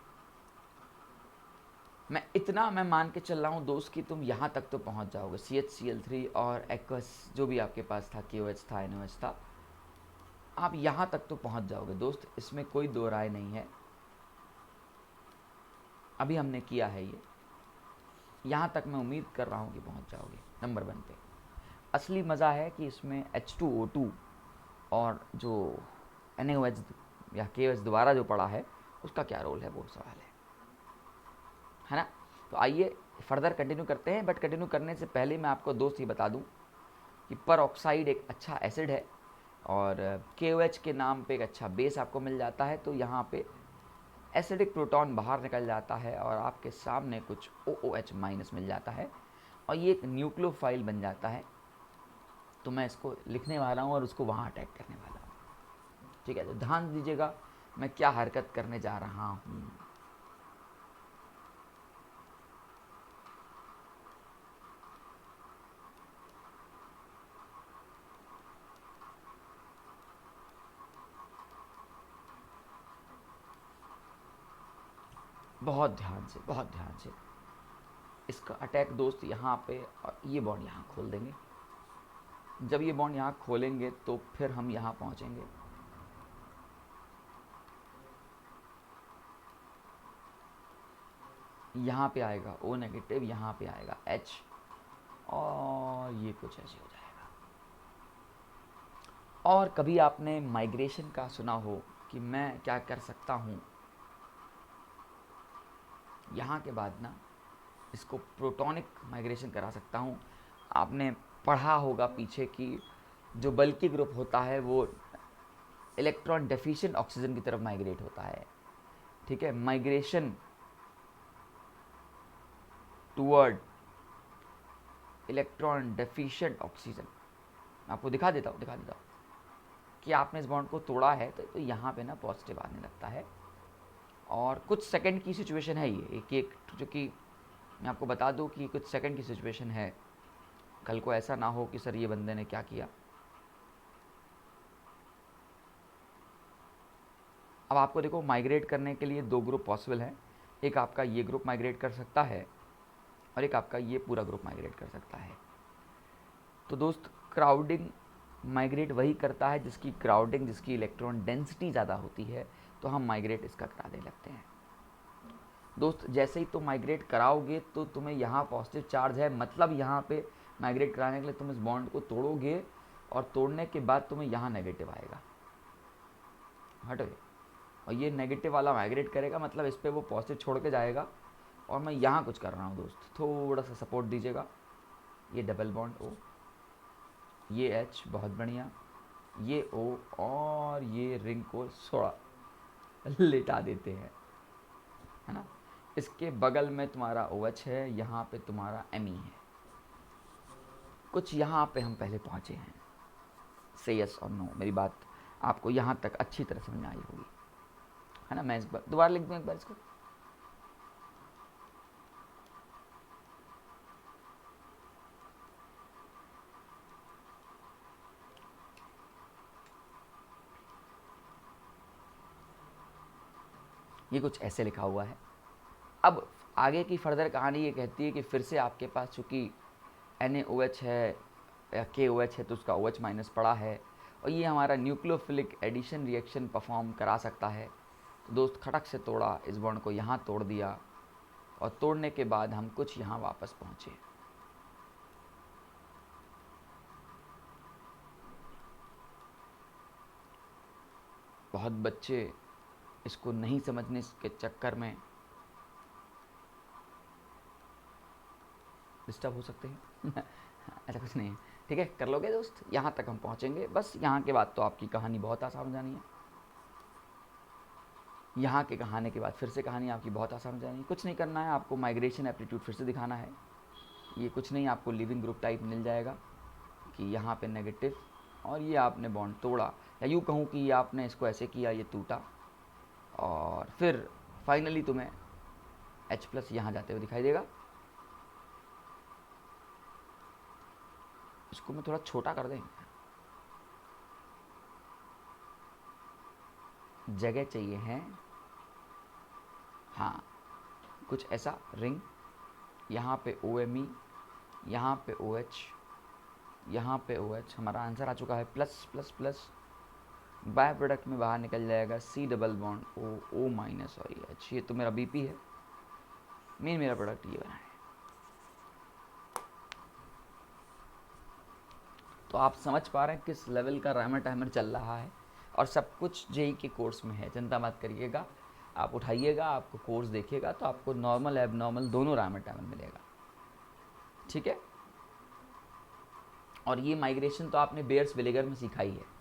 मैं मान के चल रहा हूँ दोस्त कि तुम यहाँ तक तो पहुँच जाओगे, CHCl3 और एक्वस जो भी आपके पास था, KOH था, NOH था, आप यहाँ तक तो पहुँच जाओगे दोस्त, इसमें कोई दो राय नहीं है। अभी हमने किया है ये, यहाँ तक मैं उम्मीद कर रहा हूँ कि पहुँच जाओगे नंबर 1 पे। असली मज़ा है कि इसमें H2O2 और जो NaOH या KOH दोबारा जो पड़ा है उसका क्या रोल है, वो सवाल है ना। तो आइए फर्दर कंटिन्यू करते हैं, बट कंटिन्यू करने से पहले मैं आपको दोस्त ये बता दूं कि पर ऑक्साइड एक अच्छा एसिड है, और KOH के नाम पे एक अच्छा बेस आपको मिल जाता है। तो यहाँ पे एसिडिक प्रोटॉन बाहर निकल जाता है और आपके सामने कुछ OOH माइनस मिल जाता है और ये एक न्यूक्लियोफाइल बन जाता है। तो मैं इसको लिखने वाला हूँ और उसको वहाँ अटैक करने वाला हूँ। ठीक है, तो ध्यान दीजिएगा मैं क्या हरकत करने जा रहा हूँ। बहुत ध्यान से, बहुत ध्यान से। इसका अटैक दोस्त यहाँ पे और ये बॉन्ड यहाँ खोल देंगे। जब ये बॉन्ड यहाँ खोलेंगे तो फिर हम यहाँ पहुँचेंगे। यहाँ पे आएगा O नेगेटिव, यहाँ पे आएगा H और ये कुछ ऐसे हो जाएगा। और कभी आपने माइग्रेशन का सुना हो कि मैं क्या कर सकता हूँ, यहाँ के बाद ना इसको प्रोटॉनिक माइग्रेशन करा सकता हूँ। आपने पढ़ा होगा पीछे कि जो बल्कि ग्रुप होता है वो इलेक्ट्रॉन डेफिशिएंट ऑक्सीजन की तरफ माइग्रेट होता है। ठीक है, migration toward electron deficient oxygen. आपको दिखा देता हूँ कि आपने इस बॉन्ड को तोड़ा है तो यहाँ पे ना पॉजिटिव आने लगता है। और कुछ सेकंड की सिचुएशन है ये एक जो कि मैं आपको बता दूं कि कुछ सेकंड की सिचुएशन है। कल को ऐसा ना हो कि सर ये बंदे ने क्या किया। अब आपको देखो माइग्रेट करने के लिए दो ग्रुप पॉसिबल हैं। एक आपका ये ग्रुप माइग्रेट कर सकता है और एक आपका ये पूरा ग्रुप माइग्रेट कर सकता है। तो दोस्त क्राउडिंग माइग्रेट वही करता है जिसकी क्राउडिंग, जिसकी इलेक्ट्रॉन डेंसिटी ज़्यादा होती है, तो हम माइग्रेट इसका कराने लगते हैं। दोस्त जैसे ही तुम माइग्रेट कराओगे तो तुम्हें यहाँ पॉजिटिव चार्ज है, मतलब यहाँ पे माइग्रेट कराने के लिए तुम इस बॉन्ड को तोड़ोगे और तोड़ने के बाद तुम्हें यहाँ नेगेटिव आएगा। हटोगे और ये नेगेटिव वाला माइग्रेट करेगा, मतलब इस पर वो पॉजिटिव छोड़ के जाएगा। और मैं यहाँ कुछ कर रहा हूँ दोस्त, थोड़ा सा सपोर्ट दीजिएगा। ये डबल बॉन्ड O, ये H, बहुत बढ़िया, ये O और ये रिंग को थोड़ा लेटा देते हैं, है ना। इसके बगल में तुम्हारा OH है, यहाँ पे तुम्हारा Me है। कुछ यहाँ पे हम पहले पहुँचे हैं। से यस और नो, मेरी बात आपको यहाँ तक अच्छी तरह समझ में आई होगी, है ना। मैं इस बार दोबारा लिख दूँ एक बार इसको। ये कुछ ऐसे लिखा हुआ है। अब आगे की फर्दर कहानी ये कहती है कि फिर से आपके पास चूँकि NaOH है या KOH है तो उसका OH माइनस पड़ा है और ये हमारा न्यूक्लियोफिलिक एडिशन रिएक्शन परफॉर्म करा सकता है। तो दोस्त खटक से तोड़ा, इस बॉन्ड को यहाँ तोड़ दिया और तोड़ने के बाद हम कुछ यहाँ वापस पहुँचे। बहुत बच्चे इसको नहीं समझने के चक्कर में डिस्टर्ब हो सकते हैं। ऐसा कुछ नहीं है, ठीक है, कर लोगे दोस्त। यहाँ तक हम पहुँचेंगे, बस यहाँ के बाद तो आपकी कहानी बहुत आसान हो जानी है। यहाँ के कहानी के बाद फिर से कहानी आपकी बहुत आसान हो जानी है। कुछ नहीं करना है, आपको माइग्रेशन एप्टीट्यूड फिर से दिखाना है। ये कुछ नहीं, आपको लिविंग ग्रुप टाइप मिल जाएगा कि यहाँ पे नेगेटिव और ये आपने बॉन्ड तोड़ा, या यूँ कहूँ कि ये आपने इसको ऐसे किया, ये टूटा और फिर फाइनली तुम्हें H+ यहाँ जाते हुए दिखाई देगा। इसको मैं थोड़ा छोटा कर दें, जगह चाहिए है, हाँ, कुछ ऐसा रिंग, यहाँ पे OMe, यहाँ पे OH, यहाँ पे OH। हमारा आंसर आ चुका है plus plus plus. By product में बाहर निकल जाएगा C double bond O minus और ये H। ये तो मेरा BP है, मेरा प्रोडक्ट ये बना है। तो आप समझ पा रहे हैं किस लेवल का राइमर टाइमर चल रहा है और सब कुछ जेई के कोर्स में है। चिंता मत करिएगा, आप उठाइएगा, आपको कोर्स देखिएगा तो आपको नॉर्मल एबनॉर्मल दोनों राइमर टाइमर मिलेगा, ठीक है। और ये माइग्रेशन तो आपने बेयर्स विनेगर में सीखा ही है।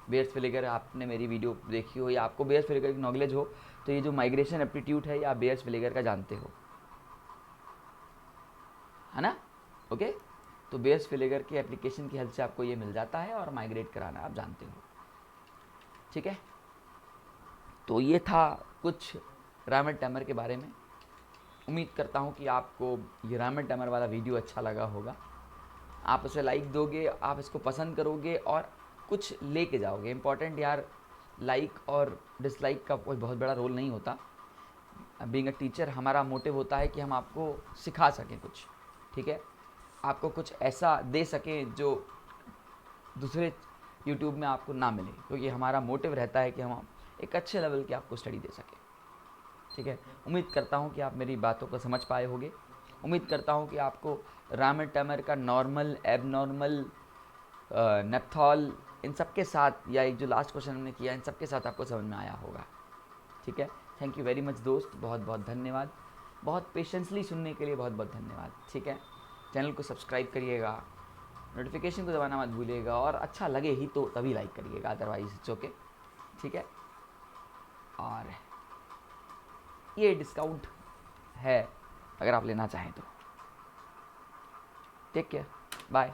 बेयर्स विनेगर आपने मेरी वीडियो देखी हो या आपको बेयर्स विनेगर की नॉलेज हो तो ये जो माइग्रेशन एप्टीट्यूड है ये आप बेयर्स विलेगर का जानते हो, है ना? ओके, तो बेयर्स विलेगर के एप्लीकेशन की हेल्प से आपको ये मिल जाता है और माइग्रेट कराना आप जानते हो, ठीक है? तो ये था कुछ रामर टैमर के बारे में। उम्मीद करता हूँ कि आपको ये रामर टैमर वाला वीडियो अच्छा लगा होगा। आप उसे लाइक दोगे, आप इसको पसंद करोगे और कुछ लेके जाओगे। इम्पॉर्टेंट यार, लाइक और डिसलाइक का कोई बहुत बड़ा रोल नहीं होता। बीइंग अ टीचर हमारा मोटिव होता है कि हम आपको सिखा सकें कुछ, ठीक है? आपको कुछ ऐसा दे सकें जो दूसरे यूट्यूब में आपको ना मिले, क्योंकि हमारा मोटिव रहता है कि हम एक अच्छे लेवल की आपको स्टडी दे सकें, ठीक है? उम्मीद करता हूँ कि आप मेरी बातों को समझ पाए होंगे। उम्मीद करता हूँ कि आपको रामर टैमर का नॉर्मल, एबनॉर्मल, नेप्थॉल, इन सब के साथ, या एक जो लास्ट क्वेश्चन हमने किया, इन सब के साथ आपको समझ में आया होगा, ठीक है? थैंक यू वेरी मच दोस्त, बहुत बहुत धन्यवाद। बहुत पेशेंसली सुनने के लिए बहुत बहुत धन्यवाद, ठीक है? चैनल को सब्सक्राइब करिएगा, नोटिफिकेशन को दबाना मत भूलिएगा, और अच्छा लगे ही तो तभी लाइक करिएगा, अदरवाइज इट्स ओके, ठीक है? और ये डिस्काउंट है अगर आप लेना चाहें तो। Take care, bye.